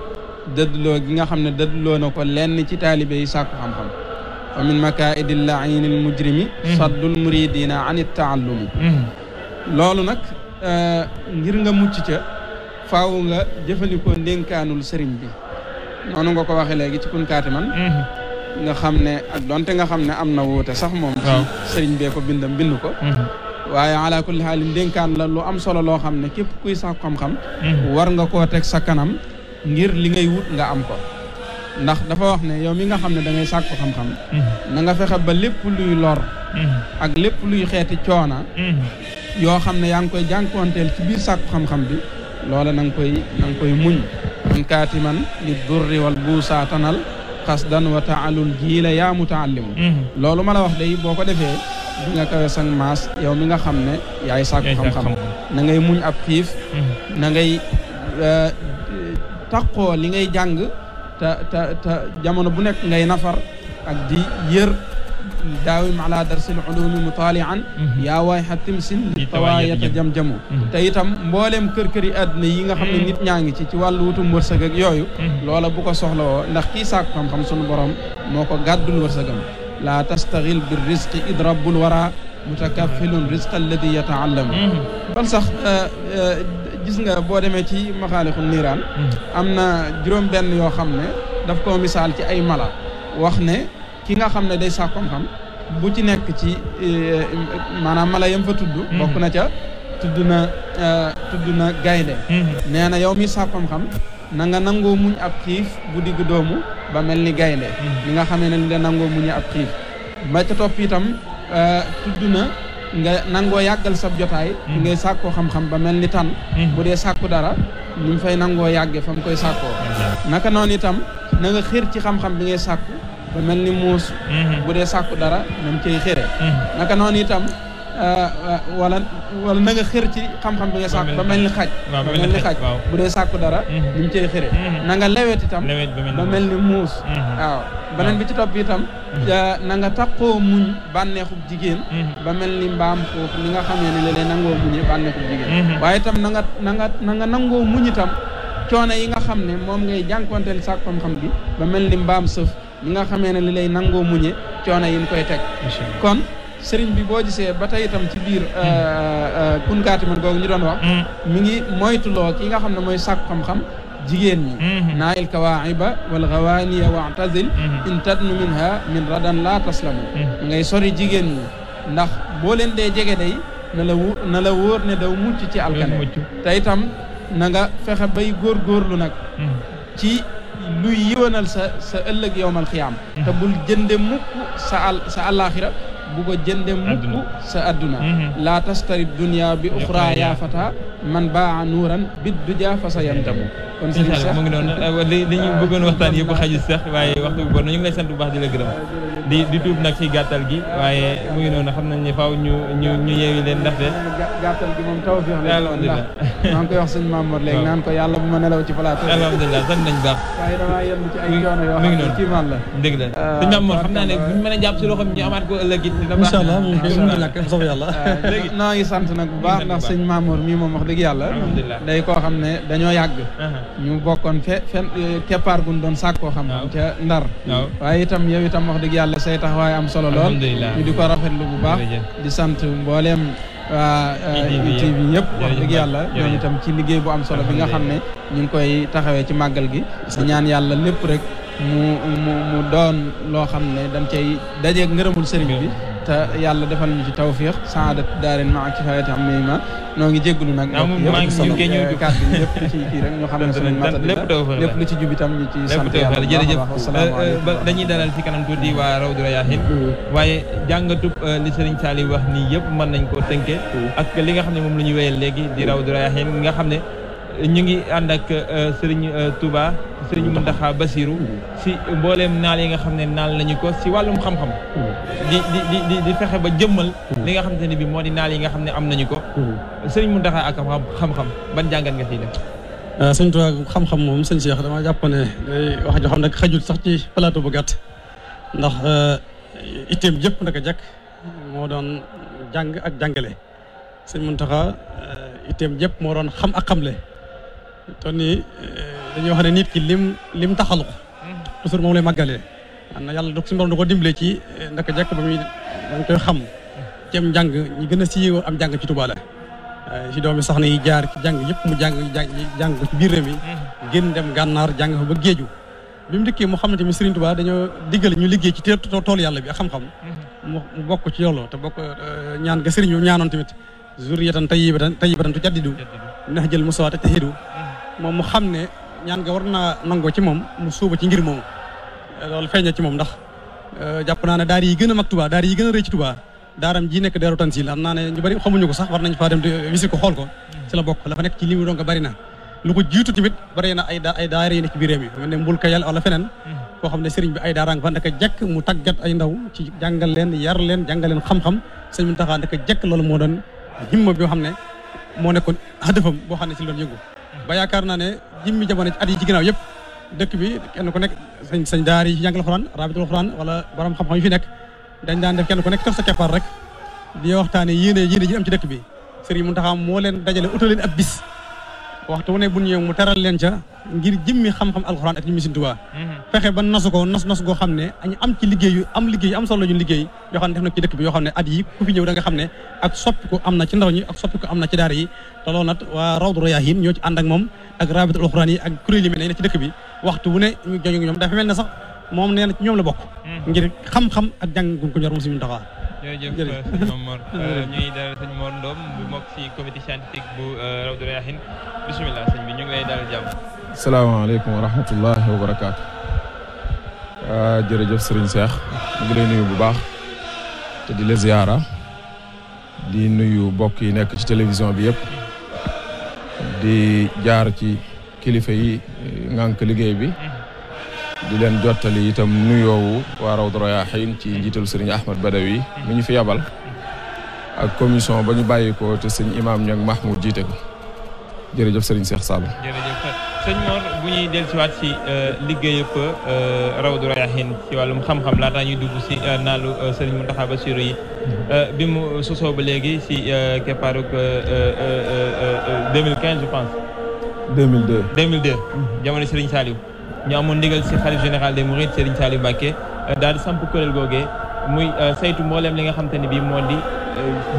dëddloo gi nga xam ne dëddloo na ko lenn ci taalibe yi sàkku xam-xam wa min makaidi llaini l mujrimi saddul muridina an ittaallumi loolu nag ngir nga mucc ca faaw nga jëfandikoo ndénkaanul sëriñ bi noonu nga ko waxee léegi ci kunkaati man nga xam ne ak donte nga xam ne am na wuute sax moom ci sëriñ bee ko bind ko waaye ala kulli haal ndénkaan la lu am solo loo xam ne képp kuy sàkku xam-xam war nga koo teg sa kanam ngir li ngay wut nga am ko ndax dafa wax ne yow mi nga xam ne da ngay sàkku xam-xam na nga fexe ba lépp luy lor ak lépp luy xeeti coona yoo xam ne yaa ngi koy jànkoonteel ci biir sàkku xam-xam bi loola na nga koy muñ man kaatiman li durri wal buusaatanal xasdan wa taalul jiila yaa mutaallimu loolu ma la wax day boo ko defee di nga kawe sang maas yow mi nga xam ne yaay sàkku xam-xam na ngay muñ ab xiif na ngay taqoo li ngay jàng te jamono bu nekk ngay nafar ak di yër daawim ala darsil ulumi mutaalian yaa waay xa timsin li tawaayata jam-jamu te itam mbooleem kër-kër yi àdduna yi nga xam ne nit ñaa ngi ci wàllu wutum wërsëg ak yooyu loola bu ko soxla woo ndax kii sàkku xam-xam sunu borom moo ko gàddul wërsëgam laa tastaxil bi risqi id rabbul wara mutakaffilun risqa alladi yataallamu bal sax gis nga boo demee ci maxaalixul niiraan am na juróom benn yoo xam ne daf koo misaal ci ay mala wax ne ki nga xam ne day sàkku xam-xam bu ci nekk ci maanaam mala yam fa tudd bokk na ca tudd na gaynde nee na yow mi sàkku xam-xam na nga nangoo muñ ab xiif bu digg doomu ba mel ni gaynde li nga xamee ne li nga nangoo muñ ab xiif ba ca topp itam tudd na nga nangoo yàggal sab jotaay ngay sàkkoo xam-xam ba mel ni tan bu dee sàkku dara ni mu fay nangoo yàgge fa mu koy sàkkoo naka noonu itam na nga xër ci xam-xam bi ngay sàkku ba mel ni muus bu dee sàkku dara nam cay xëre naka noonu itam wala na nga xër ci xam-xam bi nga sàkku ba mel ni xaj bu dee sàkku dara ni mu cay xëre na nga lewet itam ba mel ni muus waaw beneen bi ci topp itam na nga takkoo muñ bànneexub jigéen ba mel ni mbaam foofu li nga xamee ne léeg-léeg nangoo muñe bànneexub jigéen waaye itam na nga nangoo muñ itam coono yi nga xam ne moom ngay jànkonteel sàkku xam-xam bi ba mel ni mbaam sëf li nga xamee ne li lay nangoo muñe coono yi ñu koy teg kon sëriñ bi boo gisee ba tey itam ci biir kunkaati man googu ñu doon wax mi ngi moytuloo ki nga xam ne mooy sàkku xam-xam jigéen ñi naayil kawaa'iba wal gawaaniya wa'tazil in tadnu minha min radan la taslamu ngay sori jigéen ñi ndax boo leen dee jege day na la wóor ne daw mucc ci alkane te itam na nga fexe bay góorgóorlu nag ci luy yiwanal sa ëllëg yowmal xiyaam te bul jënde mukk sa àllaaxira bu ko jënde mukk sa adduna laa tastari dunya bi uxra yaa fata man baa nuuran bid duja fa sa yantamu kon sëriñ Cheikh mu ngi noonu li ñu bëggoon waxtaan yëpp xajul sax waaye waxtu bi bon ñu ngi lay sant bu baax di la gërëm di tuub nag ci gàttal gi waaye mu ngi noonu xam nañ ne faaw ñu yeewi leen ndaxte gàttal gi moom tawfiix la alhamdulilah maa ngi koy wax sëñ Mamour léegi naan ko yàlla bu ma nelaw ci plateau alhamdulilah sant nañ baax waaye damaa yenn ci ay coono yoo xam ne kiimaan la dëgg la sëñ Mamour xam naa ne buñu mën a jàpp si loo xam ñu amaat ko ëllëg it dina baax incha allah moom kay mënul ñàkk soob yàlla léegi noo ngi sant nag bu baax ndax sëñ Mamour mii moom wax dëgg yàlla day koo xam ne dañoo yàgg ñu bokkoon keppaar gun doon sàkkoo xam-xam ca Ndar waaye itam yow itam wax dëgg yàlla say taxawaay am solo lool ñu di ko rafetlu bu baax di sant mbooleem waa TV yëpp wax dëgg yàlla ñoom itam ci liggéey bu am solo bi nga xam ne ñu ngi koy taxawee ci màggal gi di ñaan yàlla lépp rek mu doon loo xam ne dañ cay dajeeg ngërëmul sëriñ bi te yàlla defal ñu ci tawfiix saadat daarin ma kifayati am ma noo ngi jégglu nag kàddu yi yëpp ci kii rek ñu xam ne suñu matadi lépp lu ci jub itam ñu ci sant yàlla jërëjëf dañuy dalal ci kanam tuuti waa Rawdu Rayaahiin waaye jàngatub li sëriñ Saliou wax nii yëpp mën nañ koo tënke ak li nga xam ne moom la ñu wéyal léegi di Rawdu Rayaahiin nga xam ne ñu ngi ànd ak Serigne Touba Serigne Mountakha Bassirou si mbooleem naal yi nga xam ne naal nañu ko si wàllum xam-xam di fexe ba jëmmal li nga xamante ne bi moo di naal yi nga xam ne am nañu ko Serigne Mountakha ak xam-xam ban jàngat nga ciy def sëñ Touba xam-xam moom sëñ Cheikh dama jàpp ne wax joo xam ne xajul sax ci plateau bu gàtt ndax itteem jëpp naka jekk moo doon jàng ak jàngale sëñ Mountakha itteem jëpp moo doon xam ak xamle te nii dañuy wax ne nit ki lim taxalu ko toujours moom lay màggalee am na yàlla suñu borom da ko dimbalee ci ndaka jekk ba muy dañ koy xam ci am njàng ñi gën a siiwoo am jàng ci Touba la si doomi sax na yi jaar ci jàng yëpp mu jàng ko ci biir réew mi génn dem gànnaar jàng fa ba géeju bi mu dikkee mu xam ne tamit Serigne Touba dañoo diggal ñu liggéey ci toolu yàlla bi ak xam-xam mu bokk ci yoolo te bokk ñaan ga Serigne bi ñaanoon tamit zurriyatan tayyibatan tujaddidu nahjal musawaat tahidu moom mu xam ne ñaan nga war naa nangoo ci moom mu suuba ci ngir moomu loolu feeña ci moom ndax jàpp naa ne daara yi gën a mag Touba daara yi gën a rëy ci Touba daaram ji nekk Daaru Tansil am naa ne ñu bari xamuñu ko sax war nañ faa dem visite ko xool ko ci la bokk la fa nekk ci li mu doon ko bari na lu ko jiitu tamit bari na ay daara yi nekk ci biir réew mi mel ne mbul kayal wala feneen koo xam ne sëriñ bi ay daara nga fa ndaka jekk mu tàggat ay ndaw ci jàngal leen yar leen jàngal leen xam-xam sëñ Mountakha ndaka jekk loolu moo doon himma bi xam ne moo nekkoon hadafam boo xam ne ci la doon yëngu ba yaakaar naa ne jimmi jamono at yi ci ginnaaw yëpp dëkk bi kenn ku nekk sañ daar yi jàngal alxuraan rabitul alxuraan wala borom xam-xam yi fi nekk dañ daan def kenn ku nekk toog sa keppaar rek di waxtaane yéene ji am ci dëkk bi Serigne Mountakha moo leen dajale utal leen ab bis waxtu wu ne bu ñëw mu teral leen ca ngir jimmi xam-xam alxuraan ak jimmi Sëriñ Tuubaa fexe ba nasu ko nos goo xam ne añu am ci liggéey am solo ñu liggéey yoo xam ne def na ci dëkk bi yoo xam ne at yi ku fi ñëw da nga xam ne ak soppiku am na ci ndaw ñi ak soppiku am na ci daara yi te loolu nag waa Rawdu Rayaahiin ñoo ci ànd ak moom ak rabitul alxuraan yi ak kuréel yi mel ne ci dëkk bi waxtu wu ne ñu joñu ñoom dafa mel ne sax moom nee na ci ñoom la bokk ngir xam-xam ak jàng gu ko ñor moom Sëriñ Mountakha jërëjëf sëñ Mor ñuy dalal sëñ Mor Ndom bu bokk ci comité scientifique bu Rawdu Rayaahiin bisimilah sëñ bi ñu ngi lay dalal jàmm. salaamaaleykum wa rahmatullahi wa barakaatu. jërëjëf Serigne Cheikh ñu ngi lay nuyu bu baax te di la ziyaara di nuyu mbokk yi nekk ci télévision bi yëpp di jaar ci kilifa yi ngànk liggéey bi. di leen jottali itam nuyoowu waa Rawdu Rayaahiin ci njiital sëriñ Ahmad Badawi mi ñu fi yabal ak commission ba ñu bàyyi ko te sëñ Imaam Ñang Mahmoud jiite ko jërëjëf sëriñ Cheikh Sall. jërëjëf sëñ Mor bu ñuy dellusiwaat si liggéey yëpp Rawdu Rayaahiin ci wàllum xam-xam laataa ñuy dugg si naalu sëriñ Mountakha Bassirou yi bi mu sosoo ba léegi si keppaaruk 2015 je pense. 2002 jamono sëriñ Saliou. ñu amoon ndigal si xalif général des Mourides Serigne Saliou Mbacké daal di samp kuréel googee muy saytu mbooleem li nga xam te ne bii moo di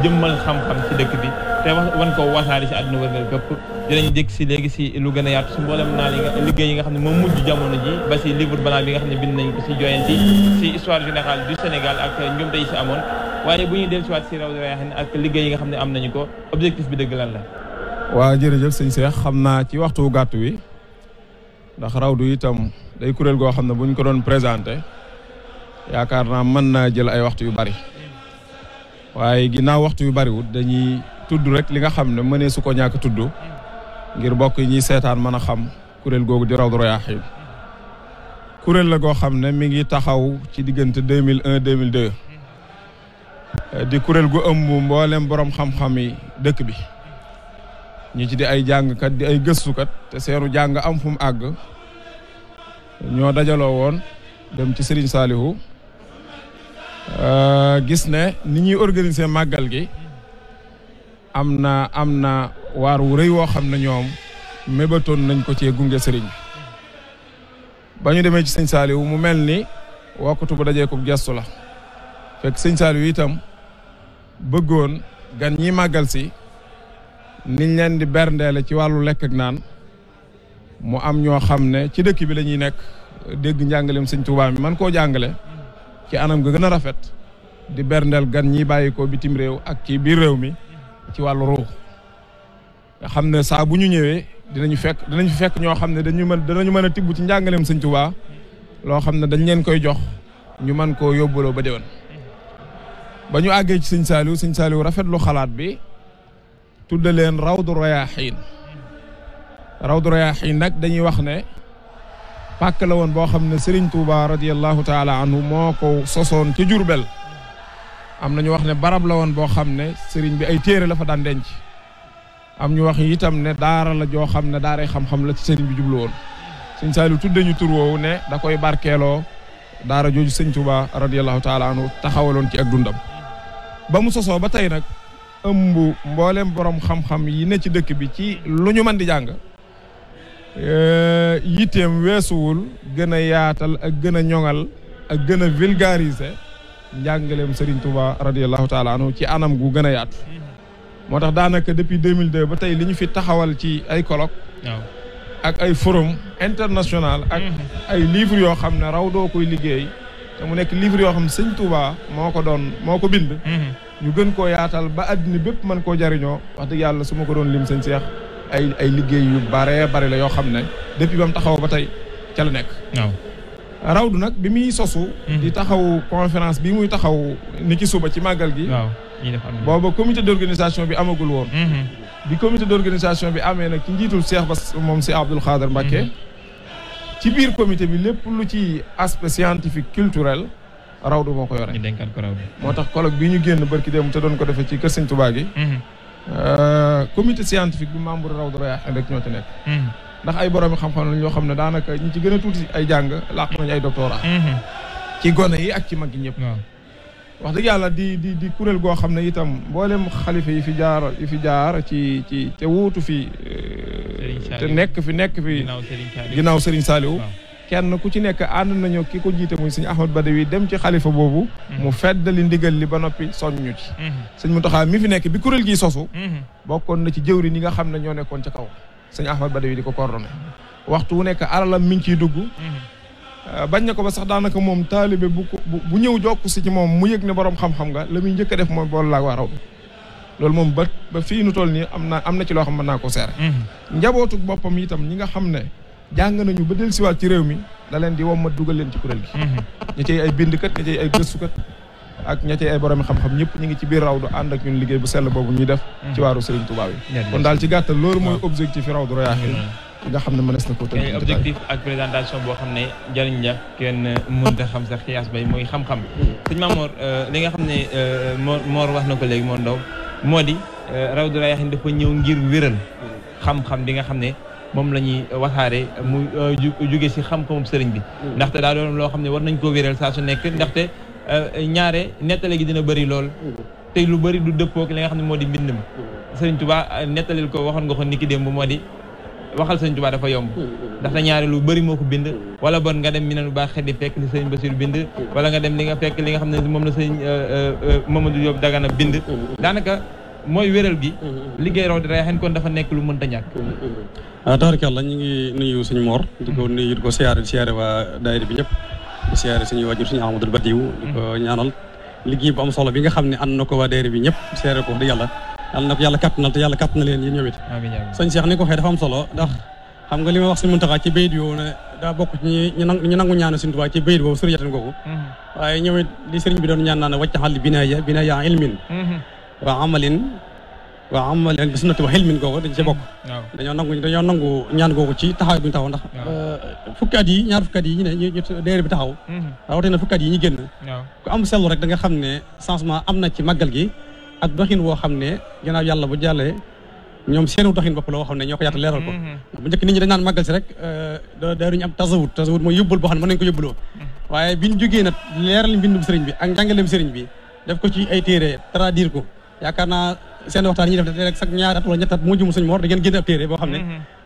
jëmmal xam-xam si dëkk bi te wan ko wasaari si àdduna wërngal këpp dinañ dégg si léegi si lu gën a yaatu si mbooleem naa liggéey yi nga xam ne moom mujj jamono ji ba si livre blanc bi nga xam ne bind nañ ko si joyanti si histoire générale du Sénégal ak njumte yi si amoon waaye bu ñuy dellusiwaat si Rawdu Rayaahiin ak liggéey yi nga xam ne am nañu ko objectif bi dëgg lan la. waa jërëjëf sëñ Cheikh xam naa ci waxtu gàtt wi ndax rawdu itam day kuréel goo xam ne buñ ko doon présenté yaakaar naa mën naa jël ay waxtu yu bari waaye ginnaaw waxtu yu bariwul dañuy tudd rek li nga xam ne mënee su ko ñàkk tudd ngir bokk yi ñuy seetaan mën a xam kuréel googu di Rawdu Rayaahiin kuréel la goo xam ne mi ngi taxaw ci diggante 2001 2002 di kuréel gu ëmb mboolem borom xam-xam yi dëkk bi ñi ci di ay jàngkat di ay gëstukat te seenu jàng am fu mu àgg ñoo dajaloo woon dem ci Serigne Saliou gis ne ni ñuy organiser màggal gi am na waar wu rëy woo xam ne ñoom mébatoon nañ ko cee gunge Serigne bi ba ñu demee ci sëñ Saliou mu mel ni wokkatu bu dajee ko gestu la fekk sëñ Saliou itam bëggoon gan ñi màggal si niñ leen di berndeele ci wàllu lekk ak naan mu am ñoo xam ne ci dëkk bi la ñuy nekk dégg njàngaleem sëñ Tuubaa mi man koo jàngale ci anam ga gën a rafet di berndeel gan ñi bàyyi ko bitim réew ak ci biir réew mi ci wàllu ruux nga xam ne saa bu ñu ñëwee dinañu fekk ñoo xam ne danañu mën a tibb ci njàngaleem sëñ Tuubaa loo xam ne dañ leen koy jox ñu mën koo yóbbuloo ba déwén ba ñu àggee ci sëñ Saliou rafetlu xalaat bi tudde leen Rawdu Rayaahiin nag dañuy wax ne pàkk la woon boo xam ne Serigne Touba radiyallahu taala anhu moo ko sosoon ca Jurbel am na ñu wax ne barab la woon boo xam ne Serigne bi ay téere la fa daan denc am ñu wax itam ne daara la joo xam ne daaray xam-xam la ci Serigne bi jublu woon Serigne Saliou tudde ñu tur woowu ne da koy barkeeloo daara jooju Serigne Touba radiyallahu taala anhu taxawaloon ci ak dundam ba mu sosoo ba tey nag ëmb mboolem borom xam-xam yi ne ci dëkk bi ci lu ñu mën di jàng yitteem weesuwul gën a yaatal ak gën a ñoŋal ak gën a vulgariser njàngaleem Serigne Touba radiyallahu taala anhu ci anam gu gën a yaatu moo tax daanaka depuis 2002 ba tey li ñu fi taxawal ci ay colloque ak ay forum international ak ay livres yoo xam ne raw doo koy liggéey te mu nekk livre yoo xam ne sëñ Touba moo ko bind ñu gën koo yaatal ba àddina bépp mën koo jariñoo wax dëgg yàlla su ma ko doon lim sëñ Cheikh ay liggéey yu bare la yoo xam ne depuis ba mu taxaw ba tey ca la nekk rawdu nag bi muy sosu di taxaw conférence bi muy taxaw ni ki suba ci màggal gi booba comité d'organisation bi amagul woon bi comité d'organisation bi amee nag ci njiitul Cheikh Bass moom si Abdoul Khader Mbacké ci biir comité bi lépp lu ci aspect scientifique culturel rawdu moo ko yore moo tax colloque bi ñu génn barki démb te doon ko defee ci kër Sëñ Touba gi comité scientifique bi membre Rawdu Rayaahiin rek ñoo ci nekk ndax ay boroomi xam-xam lañ yoo xam ne daanaka ñi ci gën a tuuti ay jàng làq nañu ay doctorat ci gone yi ak ci mag yi ñëpp wax dëgg yàlla di kuréel goo xam ne itam mboolem xalifa yi fi jaar ci te wuutu fi te nekk fi ginnaaw Serigne Saliou kenn ku ci nekk ànd nañu ki ko jiite muy sëñ Ahmad Badawi dem ci xalifa boobu mu feddali ndigal li ba noppi soññu ci sëñ Mountakha mi fi nekk bi kuréel gi sosu bokkoon na ci jëwri ñi nga xam ne ñoo nekkoon ca kaw sëñ Ahmad Badawi di ko coordonné waxtu wu nekk alalam mi ngi ciy dugg bañ na ko ba sax daanaka moom taalibe bu ñëw jokk si ci moom mu yëg ne borom xam-xam nga la muy njëkk a def mooy boolu laa waa Rawdu loolu moom ba fii nu toll nii am na ci loo xam mën naa ko seere njabootu boppam itam ñi nga xam ne jàng nañu ba del siwaat ci réew mi da leen di wommat dugal leen ci kuréel gi ña cey ay bindkat ña cey ay gëstukat ak ña cey ay borom xam-xam ñëpp ñu ngi ci biir Rawdu ànd ak ñun liggéey bu sell boobu ñuy def ci waaru Serigne Touba yi kon daal ci gàttal loolu mooy objectif yi Rawdu Rayaahiin nga xam ne mënees na ko tënk objectif ak présentation boo xam ne jëriñ la kenn mënta xam sax xiyaas bay mooy xam-xam sëñ Mamour li nga xam ne Mor wax na ko léegi Mor Ndaw moo di Rawdu Rayaahiin dafa ñëw ngir wéral xam-xam bi nga xam ne moom la ñuy waxaare mu jóge si xam-xamum sëriñ bi ndaxte daa doon loo xam ne war nañ koo wéral saa su nekk ndaxte ñaare nettale gi dina bëri lool te lu bëri du dëppook li nga xam ne moo di mbind mi sëriñ Tuubaa nettalil ko waxoon nga ko niki démb moo di waxal sëriñ Tuubaa dafa yomb ndaxte ñaare lu bëri moo ko bind wala bon nga dem mi ne lu baax xel di fekk li sëriñ Basiru bind wala nga dem li nga fekk li nga xam ne moom la sëriñ Mamadou Diop Dagana bind daanaka mooy wéral gi liggéey Rawdu Rayaahiin kon dafa nekk lu mënta ñàkk tabaarkalla ñu ngi nuyu suñu Mor di ko nuyu di ko siyaare waa daayira bi ñëpp di siyaare suñu wajur suñu Ahmadul Badiou di ko ñaanal liggéey bu am solo bi nga xam ne ànd na ko waa daayira bi ñëpp siyaare ko wax dëgg yàlla yàlla na ko yàlla kàttanal te yàlla kàttanal leen yéen ñoom it sëñ Cheikh ni ko waxee dafa am solo ndax xam nga li ma wax Sëñ Muntaxa ci bayit yoo ne daa bokk ci ñu nangu ñaanu Sëñ Tuubaa ci bayit boobu sëriyatan googu waaye ñoom it li sëriñ bi doon ñaan naan waccaxal binaaya ilmin wa amalin bi sunnati wa xilmin googu dañ ci bokk dañoo nangu ñaan googu ci taxaw bi ñu taxaw ndax fukki at yi ñaar fukki at yi ñu ne ñu déer bi taxaw rawatina fukki at yi ñu génn ku am seetlu rek da nga xam ne changement am na ci màggal gi ak doxin woo xam ne ginnaaw yàlla bu jàllee ñoom seenu doxin bopp la woo xam ne ñoo ko yaatal leeral ko bu njëkk nit ñi dañ naan màggal si rek daaruñu am tasawut mooy yóbbul boo xam ne mën nañu ko yóbbuloo waaye biñ jógee nag leeral mbindum sëriñ bi ak njàngaleem sëriñ bi def ko ci ay téere traduire ko yaakaar naa seen waxtaan yi ñuy def rek sax ñaari at wala ñetti at moo jëm sëñ Mor da ngeen génne ab téere boo xam ne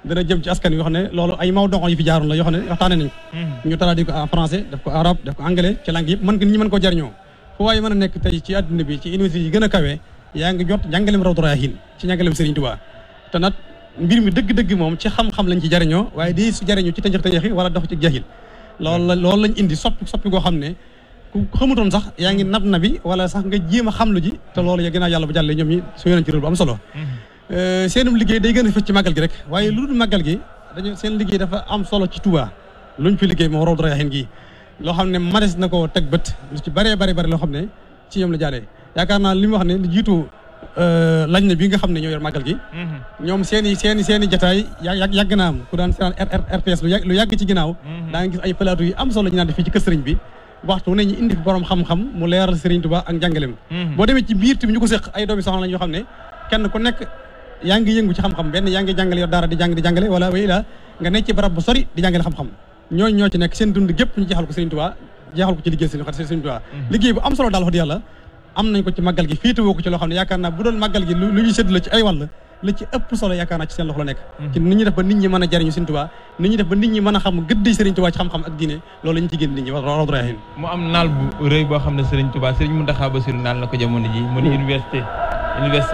dana jëm ci askan yoo xam ne loolu ay mawduu yi fi jaaroon la yoo xam ne waxtaane nañ ko ñu traduire ko en français def ko arabe def ko anglais ci langue yëpp mën nit ñi mën ko jariñoo fu waaye mën a nekk tey ci àdduna bi ci université yi gën a kawe yaa ngi jot njàngaleem Rawdu Rayaahiin ci njàngaleem Sëriñ Tuubaa te nag mbir mi dëgg-dëgg moom ci xam-xam lañ ci jariñoo waaye di su jariñoo ci tënjëx-tënjëxi wala dox ci jahil loolu lañ indi soppi goo xam ne ku xamutoon sax yaa ngi nab bi wala sax nga jéem a xamlu ji te loolu ya ginnaaw yàlla bu jàllee ñoom ñi su yonañ ci rôle bu am solo seenum liggéey day gën a fës ci màggal gi rek waaye lu dul màggal gi dañu seen liggéey dafa am solo ci Touba luñ fi liggéey moom Rawdu Rayaahiin gi loo xam ne manes na ko teg bët lu ci bëree bëri loo xam ne ci ñoom la jaaree yaakaar naa li mu wax ne li jiitu lañ na bi nga xam ne ñoo yor màggal gi ñoom seen i jataay yàgg na am ku daan seetaan RTS lu yàgg ci ginnaaw daa nga gis ay plateau yu am solo ñu naan def fii ci kër sëriñ bi waxtu ne ñu indi fi borom xam-xam mu leeral Sëriñ Tuubaa ak njàngaleem boo demee ci biir tamit ñu ko séq ay doomi soxna lañ yoo xam ne kenn ku nekk yaa ngi yëngu ci xam-xam benn yaa ngi jàngale yor daara di jàngale wala way la nga nekk ci barab bu sori di jàngale xam-xam ñooñu ñoo ci nekk seen dund gépp ñu jeexal ko Sëriñ Tuubaa jeexal ko ci liggéey Sëriñ Tuubaa liggéey bu am solo daal wax di yàlla am nañ ko ci màggal gi féetewoo ko ci loo xam ne yaakaar naa bu doon màggal gi lu ñuy sédd la ci ay wàll la ci ëpp solo yaakaar naa ci seen loxo la nekk ci nit ñi def ba nit ñi mën a jariñu Sëriñ Tuubaa nit ñi def ba nit ñi mën a xam gëdd Sëriñ Tuubaa ci xam-xam ak diine loolu lañu ci génn nit ñi Rawdu Rayaahiin mu am naal bu rëy boo xam ne Sëriñ Tuubaa Sëriñ Muntaxa Basiru naal na ko jamono ji mu di université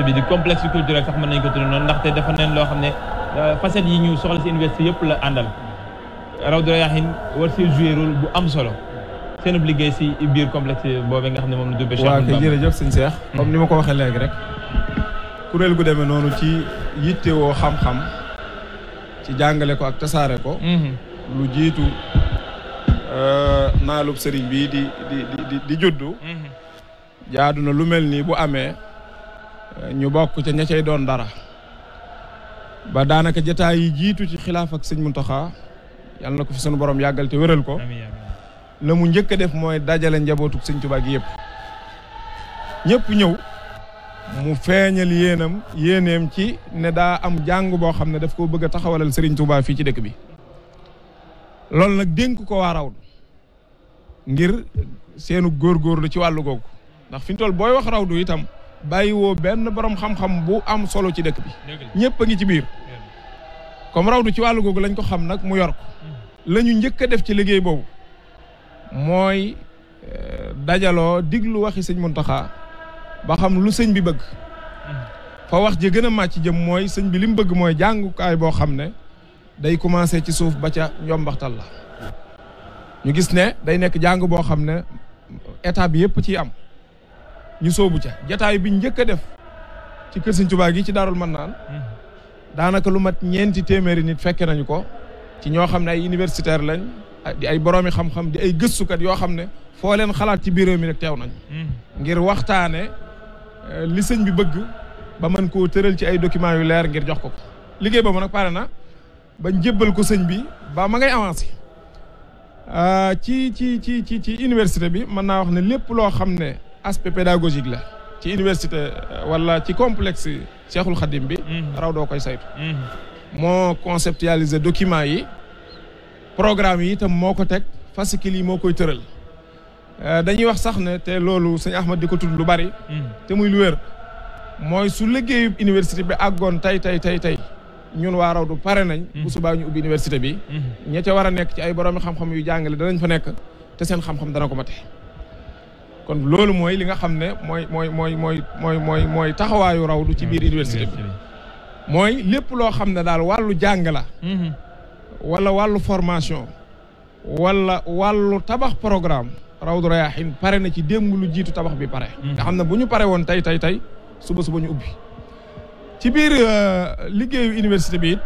bi di complexe culturel sax mën nañu ko tudd noonu ndaxte dafa neen loo xam ne facettes yi ñu soxla si université yëpp la àndal Rawdu Rayaahiin war see jouer rôle bu am solo seen liggéey si biir complexe boobee nga xam ne moom la dubbee. waaw kay jërëjëf sëñ Cheikh comme ni ma ko waxee léegi rek kuréel gu demee noonu ci yittewoo xam-xam ci jàngale ko ak tasaare ko. lu jiitu naalub sëriñ bi di juddu. jaadu na lu mel nii bu amee ñu bokk ca ña cay doon dara ba daanaka jotaay yi jiitu ci xilaaf ak sëñ Muntaxa yàlla na ko fi sunu borom yàggal te wéral ko. la mu njëkk a def mooy dajale njabootuk Sëñ Tuubaa gi yëpp ñëpp ñëw mu feeñal yéeneem ci ne daa am jàng boo xam ne daf ko bëgg a taxawalal Sëriñ Tuubaa fii ci dëkk bi loolu nag dénk ko waa Rawdu ngir seenu góorgóorlu ci wàllu googu ndax fi ñu toll booy wax Rawdu itam bàyyiwoo benn borom xam-xam bu am solo ci dëkk bi ñëpp a ngi ci biir comme Rawdu ci wàllu googu lañ ko xam nag mu yor ko la ñu njëkk a def ci liggéey boobu mooy dajaloo diglu waxi sëñ Muntaxa ba xam lu sëñ bi bëgg fa wax ji gën a màcc jëm mooy sëñ bi li mu bëgg mooy jàngukaay boo xam ne day commencé ci suuf ba ca njombaxtal la ñu gis ne day nekk jàng boo xam ne état bi yëpp ciy am ñu soobu ca jataay bi njëkk a def ci kër sëñ Tuubaa gi ci Daarul Mannaan daanaka lu mat 400 téeméeri nit fekke nañu ko ci ñoo xam ne ay universitaire lañ di ay boroomi xam-xam di ay gëstukat yoo xam ne foo leen xalaat ci biir réew mi rek teew nañ ngir waxtaane li sëñ bi bëgg ba mën koo tëral ci ay documents yu leer ngir jox ko liggéey boobu nag pare na ba jébbal ko sëñ bi ba ma ngay avancé ci université bi mën naa wax ne lépp loo xam ne aspect pédagogique la ci université wala ci complexe Cheikhul Khadim bi raw doo koy saytu moo conceptualiser documents yi programme yi itam moo ko teg fascicule yi moo koy tëral dañuy wax sax ne te loolu sëñ Ahmad di ko tudd lu bari te muy lu wér mooy su liggéeyu université bi àggoon tey ñun waa Rawdu pare nañ bu subaa ñu ubbi université bi ña ca war a nekk ci ay boroomi xam-xam yu jàngale danañ fa nekk te seen xam-xam dana ko mate kon loolu mooy li nga xam ne mooy taxawaayu Rawdu ci biir université bi mooy lépp loo xam ne daal wàllu jàng la wala wàllu formation wala wàllu tabax programme Rawdu Rayaahiin pare na ci démb lu jiitu tabax bi pare nga xam ne bu ñu pare woon tey suba ñu ubbi ci biir liggéeyu université bi it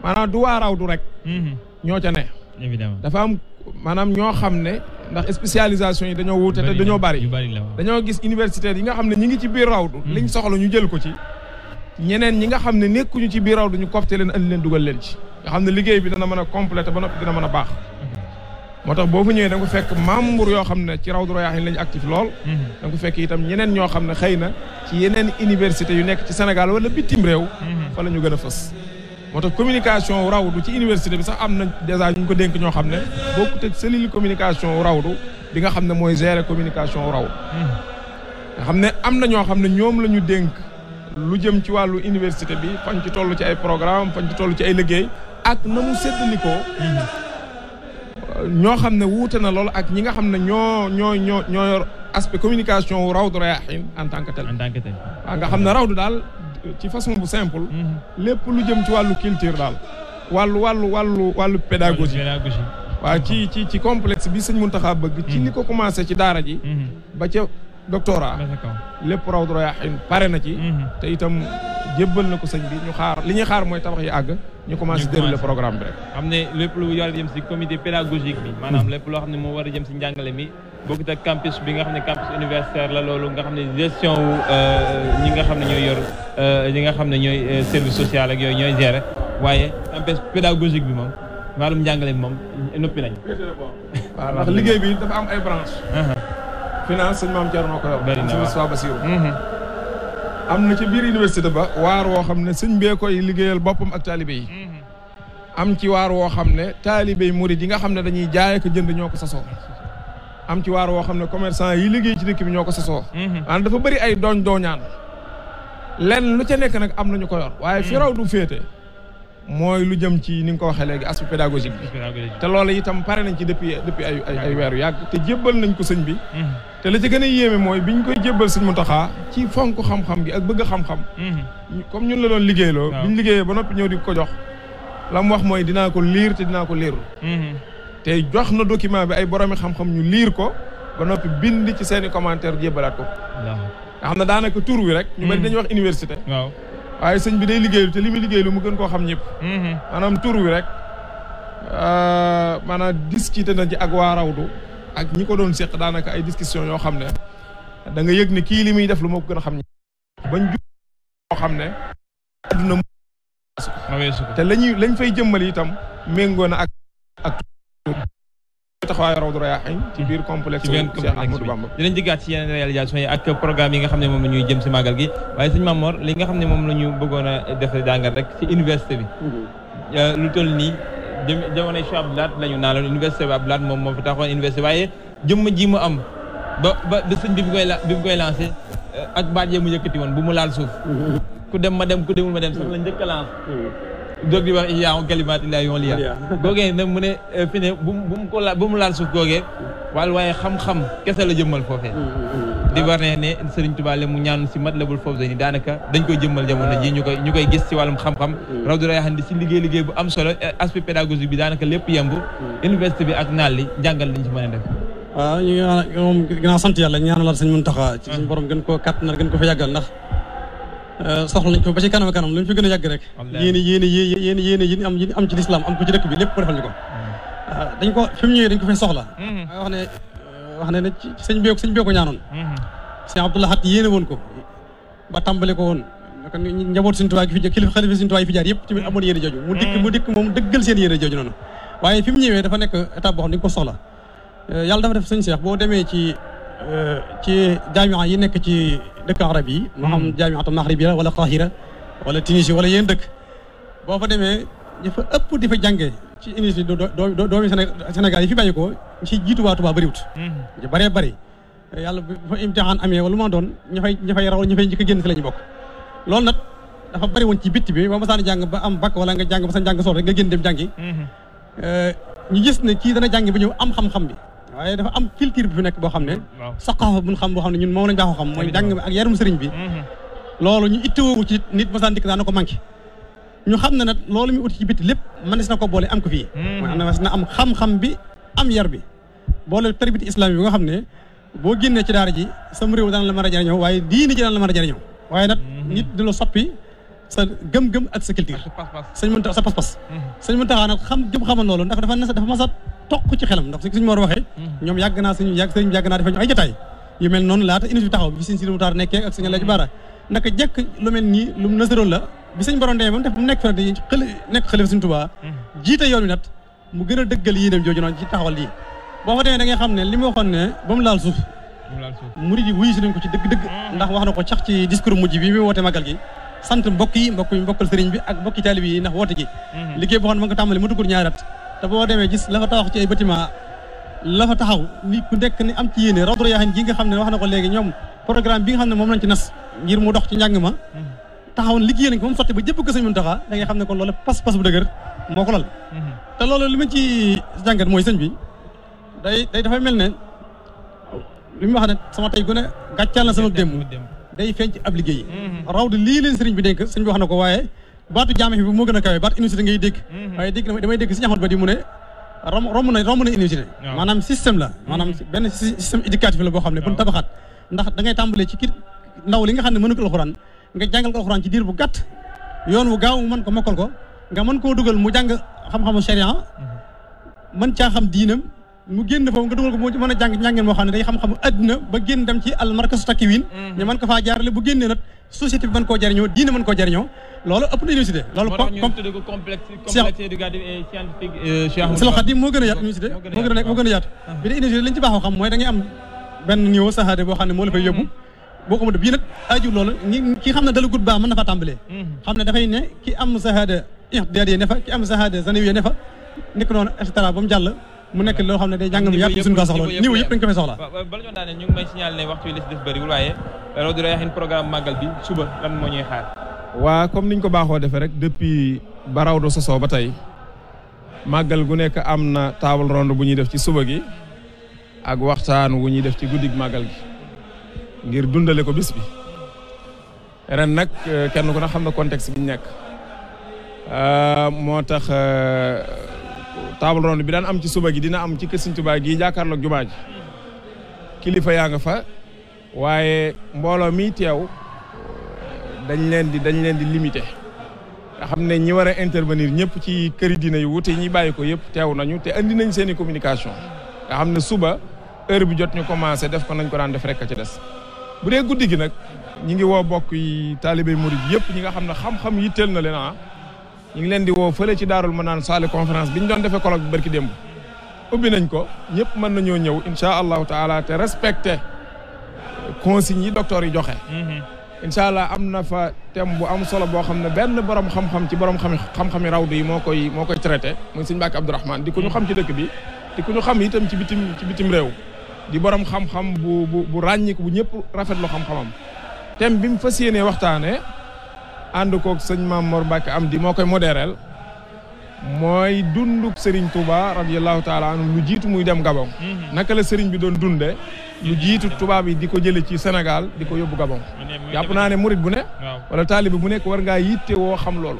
maanaam du waa rawdu rek ñoo ca ne évidemment dafa am maanaam ñoo xam ne ndax spécialisation yi dañoo wuute te dañoo bari dañoo gis universitaires yi nga xam ne ñi ngi ci biir rawdu liñ soxla ñu jël ko ci ñeneen ñi nga xam ne nekkuñu ci biir rawdu ñu copte leen andi leen dugal leen ci nga xam ne liggéey bi dana mën a complété ba noppi dina mën a baax moo tax boo fa ñëwee da nga ko fekk membre yoo xam ne ci Rawdu Rayaahiin lañu actif lool da nga ko fekk itam ñeneen ñoo xam ne xëy na ci yeneen université yu nekk ci Sénégal wala bitim réew fa la ñu gën a fës moo tax communication rawdu ci université bi sax am na dèjà ñu ko dénk ñoo xam ne bokkut ak cellule communication rawdu bi nga xam ne mooy gérer communication rawdu nga xam ne am na ñoo xam ne ñoom la ñu dénk lu jëm ci wàllu université bi fañ ci toll ci ay programme fañ ci toll ci ay liggéey ak na mu séddalikoo ñoo xam ne wuute na loolu ak ñi nga xam ne ñoo yor aspect communication wu Rawdu Rayaahiin en tant que tel. waaw nga xam ne rawdu daal ci façon bu simple. lépp lu jëm ci wàllu culture daal. wàllu pédagogie. waaw ci complexe bi sëñ Muntaxa bëgg. ci li ko commencé ci daara ji. ba ca doctorat. lépp Rawdu Rayaahiin pare na ci. te itam jébbal na ko sëñ bi ñu xaar li ñuy xaar mooy tabax yi àgg. ñu commencé déroulé programme bi rek. xam ne lépp lu war a jëm si comité pédagogique bi. maanaam lépp loo xam ne moo war a jëm si njàngale mi. bokkut ak campus bi nga xam ne campus universitaire la loolu nga xam ne gestion wu ñi nga xam ne ñooy yor ñi nga xam ne ñooy service social ak yooyu ñooy gérer waaye campus pédagogique bi moom wàllum njàngale bi moom noppi nañ. waaw ndax liggéey bi dafa am ay branche finance sëñ Maam Thierno ko yor. bëri na waaw Basiru am na ci biir université ba waar woo xam ne sëñ bee koy liggéeyal boppam ak taalibe yi. am ci waar woo xam ne taalibe yi murid yi nga xam ne dañuy jaay ak jënd ñoo ko sasoo. am ci waar woo xam ne commerçant yi liggéey ci dëkk bi ñoo ko sasoo. maanaam dafa bëri ay dooñaan lenn lu ca nekk nag am nañu ko yor waaye fi raw du féete mooy lu jëm ci ni nga ko waxee léegi aspect pédagogique bi. te loolu itam pare nañ ci depuis ay weer yu yàgg te jébbal nañ ko sëñ bi. te la ci gën a yéeme mooy biñ koy jébbal sëñ Muntaxa ci fonk xam-xam gi ak bëgg xam-xam. comme ñun la doon liggéeyloo. biñ liggéeyee ba noppi ñëw di ko jox la mu wax mooy dinaa ko liir te dinaa ko liirul. te jox na document bi ay boromi xam-xam ñu liir ko ba noppi bind ci seeni commentaire jébbalaat ko. nga xam ne daanaka tur wi rek. ñu bari dañuy wax université. waaye sëñ bi day liggéeylu te li muy liggéeylu mu gën koo xam ñëpp. maanaam tur wi rek maanaam discuté na ci ak waa rawdu ak ñi ko doon seq daanaka ay discussion yoo xam ne da nga yëg ne kii li muy def lu ma ko gën a xam ñëpp. bañ ju yoo xam ne adduna te lañ fay jëmmal itam méngoo na ak taxawaayu Rawdu Rayaahiin ci biir complexe Cheikh Ahmadou Bamba. dinañ jëgaat ci yeneen réalisation yi ak programme yi nga xam ne moom la ñuy jëm si màggal gi waaye sëñ Mamor li nga xam ne moom la ñu bëggoon a def jàngat rek ci université bi. lu toll nii jamonoy Cheikh Abdou Lahad la ñu naaloon université bi Abdou Lahad moom moo fi taxawoon université waaye jëmm ji mu am ba sëñ bi bi mu koy lancé ak baat yee mu yëkkati woon bu mu laal suuf. ku dem ma dem ku demul ma dem sax la njëkk a lancé. doog di wax yaa kalimaat illaa yu'liya googee nag mu ne fi ne bu mu laal suuf googee waaye xam-xam kese la jëmmal foofee di war ne Serigne Touba le mu ñaan si Matlabul Fawzayni daanaka dañ koy jëmmal jamono ji ñu koy gis ci wàllum xam-xam Rawdu Rayaahiin di si liggéey bu am solo aspect pédagogique bi daanaka lépp yemb université bi ak naal li jàngal liñ ci mën a def waaw ñu ngi moom gën a sant yàlla ñaanal Sëñ Muntaxa ci suñu borom gën koo kàttanal gën ko fa yàggal ndax soxla nañ ko ba ci kanam lu ñu fi gën a yàgg rek yéen am ci lislaam am ko ci dëkk bi lépp ko defal ñu ko dañ ko fi mu ñëwee dañ ko fay soxla wax ne ci sëñ bee ko ñaanoon sëñ Abdou Lahad yéene woon ko ba tàmbale ko woon naka njaboot Sëñ Tuubaa gi fi kilifa xalifa Sëñ Tuubaa yi fi jaar yëpp tamit amoon yéene jooju mu dikk moom dëggal seen yéene jooju noonu waaye fi mu ñëwee dafa nekk étape boo xam ne dañ ko soxla yàlla dafa def sëñ Cheikh boo demee ci jaamiya yi nekk ci dëkk arab yi moo xam jaamiatu Maghribiya wala Qahira wala Tunisie wala yéen dëkk boo fa demee ñu fa ëpp di fa jàngee ci université doomi Sénégal yi fi bàyyi ko ci jiitu waa Tuubaa bëriwut ñu bëree bëri yàlla bu fa imtixaan amee wala lu ma doon ña fay raw ña fay njëkk a génn si la ñu bokk loolu nag dafa bëri woon ci bitti bi ba masaan jàng ba am bac wala nga jàng ba sa jàng sol rek nga génn dem jàngi ñu gis ne kii dana jàngi ba ñëw am xam-xam bi waaye dafa am culture bi fi nekk boo xam ne saqaafa buñ xam boo xam ne ñun moom lañ baaxoo xam mooy jàng ak yarum sëriñ bi loolu ñu ittewoo ci nit masaan dikk daana ko manqué ñu xam ne nag loolu mu uti ci bitti lépp mënees na ko boole am ko fii mooy na am xam-xam bi am yar bi boole tarbiyat islam bi nga xam ne boo génnee ci daara ji sam réew dana la mën a jariñoo waaye diini ji dana la mën a jariñoo waaye nag nit di la soppi sa gëm-gëm ak sa culture sëñ Muntaxa sa pas-pas sëñ Muntaxa nag xamal loolu ndax dafa mas a toq ci xelam ndax suñ Mor waxee ñoom yàgg naa dafa ñu ay jotaay yu mel noonu laata initi bi taxaw bi sëñ Sidi Muxtaar nekkee ak sëñ Alaaji Baara naka jekk lu mel nii lu mu nasaroon la bi sëñ borom demee ba mu def ba mu nekk fa nekk xalifa sëñ Tuubaa jiite yoon wi nag mu gën a dëggal yéenam jooju noonu ci taxawal lii boo fa demee da ngay xam ne li ma waxoon ne ba mu laal suuf murid yi wuyu si nañ ko ci dëgg-dëgg ndax wax na ko sax ci discours mujj bi mu woote magal gi sant mbokk yi mbokkal sëriñ bi ak mbokki taalib yi ndax woote gi liggéey boo xam ne ma nga tàmbali ma duggur ñaari at te boo demee gis la fa taxaw ci ay bâtiment la fa taxaw ni ku nekk ni am ci yéene Rawdu Rayaahiin gi nga xam ne wax na ko léegi ñoom programme bi nga xam ne moom lañ ci nas ngir mu dox ci njàng ma taxawoon liggéey nañ ko moom sotti ba jëpp ko sëñ Muntaxa da ngay xam ne kon loolu pas-pas bu dëgër moo ko lal te loolu li ma ci jàngat mooy sëñ bi dafay mel ne li mu wax ne sama tey gu ne gàccal na sama démb day feeñ ci ab liggéey rawdu lii leen sëriñ bi dénk sëñ bi wax na ko waaye baatu jaame bi moo gën a kawe baatu université ngay dégg waaye dégg damay dégg sëñ Ahmad Badi mu ne romb na université maanaam système la maanaam benn système éducatif la boo xam ne bu ñu tabaxaat ndax da ngay tàmbalee ci kii ndaw li nga xam ne mënu ko alxuraan nga jàngal ko alxuraan ci diir bu gàtt yoon wu gaaw mu mën ko mokkal ko nga mën koo dugal mu jàng xam-xamu sharia mën caa xam diinam mu génn foofu nga dugal ko mu mën a jàng njàngeen moo xam ne day xam-xamu àdduna ba génn dem ci al markasu takkiwin ñu mën ko faa jaarale bu génnee nag société bi mën koo jariñoo diine mën koo jariñoo loolu ëpp na université loolu complexe éducatif et scientifique Seexul Xadiim moo gën a yaatu université moo gën a yaatu bi de université li ñu ci baaxoo xam mooy da ngay am benn niveau sahaada boo xam ne moo la fay yóbbu boo ko mën bii nag aju loolu ki xam ne dala gudd baax mën na faa tàmbalee xam ne dafay ne ki am sahaada ihtidaadiya ne fa ki am sahaada zanawiyya ne fa nekk noonu et cetera ba mu jàll mu nekk loo xam ne day jàngam yàpp suñu ko soxla niveau yëpp dañ ko fay soxla bala ñoo daane ñu ngi may signalé ne waxtu yi li si def bëriwul waaye Rawdu Rayaahiin programme màggal bi suba lan moo ñuy xaar waa comme niñ ko baaxoo defee rek depuis ba rawdu sosoo ba tey màggal gu nekk am na table ronde bu ñuy def ci suba gi ak waxtaan wu ñuy def ci guddig màggal gi ngir dundale ko bis bi ren nag kenn ku ne xam na contexte bi ñu nekk moo tax table ronde bi daan am ci suba gi dina am ci kër Sëriñ Tuubaa gi jàkkaarloog jumaa ji kilifa yaa nga fa waaye mbooloo mi teew dañ leen di limité nga xam ne ñi war a intervenir ñëpp ci këri diine yu wute ñi bàyyi ko yëpp teew nañu te andi nañ seen i communication nga xam ne suba heure bi jot ñu commencé def ko nañ ko daan def rek a ci des bu dee guddi gi nag ñi ngi woo bokk yi taalibé murid yëpp ñi nga xam ne xam-xam yitteel na leen ñu ngi leen di woo fële ci Daarul Manaan salle conférence bi ñu doon defee colloque bi barki démb ubbi nañ ko ñëpp mën nañoo ñëw incha allahu taala te respecté consignes yi docteur yi joxe. incha allah am na fa thème bu am solo boo xam ne benn borom xam-xam ci borom xam-xami rawdu yi moo koy traité muy sëñ Mbàkke Abdourahmane di ko ñu xam ci dëkk bi di ko ñu xam itam ci bitim réew di borom xam-xam bu ràññiku bu ñëpp rafetlu xam-xamam thème bi mu fas yéenee waxtaanee. ànd koog sëñ Maam Mor Mbacke am di moo koy modéreel mooy dunduk Serigne Touba radiyallahu taala anhu lu jiitu muy dem Gabon. naka la Serigne bi doon dundee lu jiitu tubaab yi di ko jëlee ci Sénégal di ko yóbbu Gabon. jàpp naa ne murit bu ne. wala taalibe bu nekk war ngaa yitte woo xam loolu.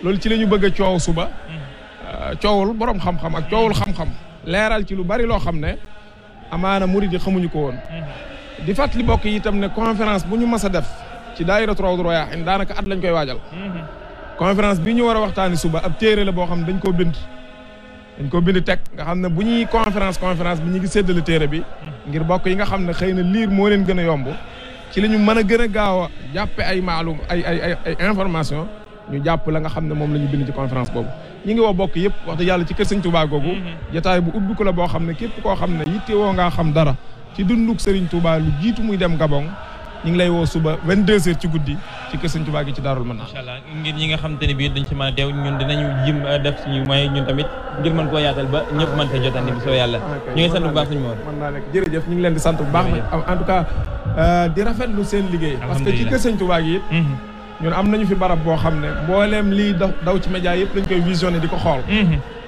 loolu ci la ñu bëgg a coow suba. coowul borom xam-xam ak coowul xam-xam. leeral ci lu bari loo xam ne amaana murit yi xamuñu ko woon. di fàttali bokk yi itam ne conférence bu ñu mas a def. ci daayiratu Rawdu Rayaahiin daanaka at lañ koy waajal conférence bi ñu war a waxtaani suba ab téere la boo xam ne dañ koo bind teg nga xam ne bu ñuy conférence bi ñu ngi séddale téere bi ngir bokk yi nga xam ne xëy na liir moo leen gën a yomb ci la ñu mën a gën a gaaw a jàppe ay maalum ay information ñu jàpp la nga xam ne moom la ñu bind ci conférence boobu ñi ngi woo bokk yëpp wax dëgg yàlla ci kër Sëriñ Touba googu jotaay bu ubbi ko la boo xam ne képp koo xam ne yitte woo ngaa xam dara ci dunduk Sëriñ Touba lu jiitu muy dem Gabon ñu ngi lay woo suba 22h ci guddi ci kër Sëriñ Tuubaa gi ci Daarul Manaan. incha allah ngir ñi nga xamante ne bii dañ ci mën a teew ñun dinañu jim def suñu moyen ñun tamit ngir mën koo yaatal ba ñëpp mën fee jotandi bi soo yàlla. ñu ngi sant bu baax suñu Mor. mën naa nekk jërëjëf ñu ngi leen di sant bu baax. en tout cas di rafetlu seen liggéey. parce que ci kër Sëriñ Tuubaa gi it. ñun am nañu fi barab boo xam ne mbooleem lii daw ci média yëpp dañ koy visionné di ko xool.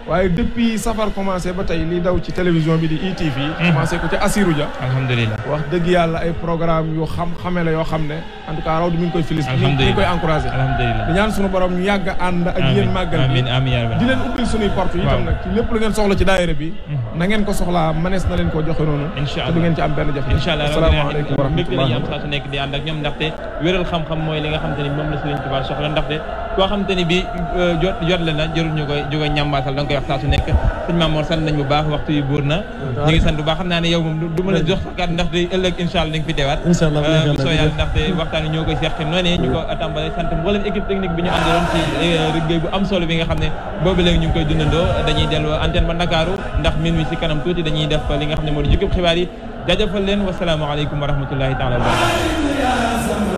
waaye depuis safar commencé ba tey li daw ci télévision bi di ITV. commencé ko ci Assirou Dia. alhamdulilah wax dëgg yàlla ay programme yu xame la yoo xam ne en tout cas raw di mi ngi koy félicité. mi ngi koy encouragé. alhamdulilah di ñaan sunu borom ñu yàgg ànd ak yéen màggal bi. amiin di leen ubbil sunuy porte yi tam nag ci lépp lu ngeen soxla ci daayira bi. na ngeen ko soxlaa manees na leen koo joxe noonu. incha allah te du ngeen ci am benn jafe. incha allah asalaamaaleykum wa rahmatulah am saa su nekk di ànd ak ñoom ndaxte wéral xam-xam mooy li nga xamante ni moom la Sëriñ Tuubaa soxla ndaxte koo xamante ni bi jot le na jërul ñu koy ñambaasal da nga koy wax saa su nekk sëñ Mamour sant nañ bu baax waxtu yi buur na ñu ngi sant bu baax xam naa ne yow moom du mën a jox sa kàddu ndaxte ëllëg incha allah da nga fi teewaat bu soo yàlla ndaxte waxtaan yi ñoo koy seq noonu ñu ko tàmbale sant mboolem équipe technique bi ñu àndaloon ci liggéey bu am solo bi nga xam ne boobu léegi ñu ngi koy dundandoo dañuy dellu antenne ba Ndakaaru ndax min wi si kanam tuuti dañuy def li nga xam ne moo di jukkib xibaar yi jaajëfal leen wasalaamaaleykum wa rahmatullahi taala wa barakatuh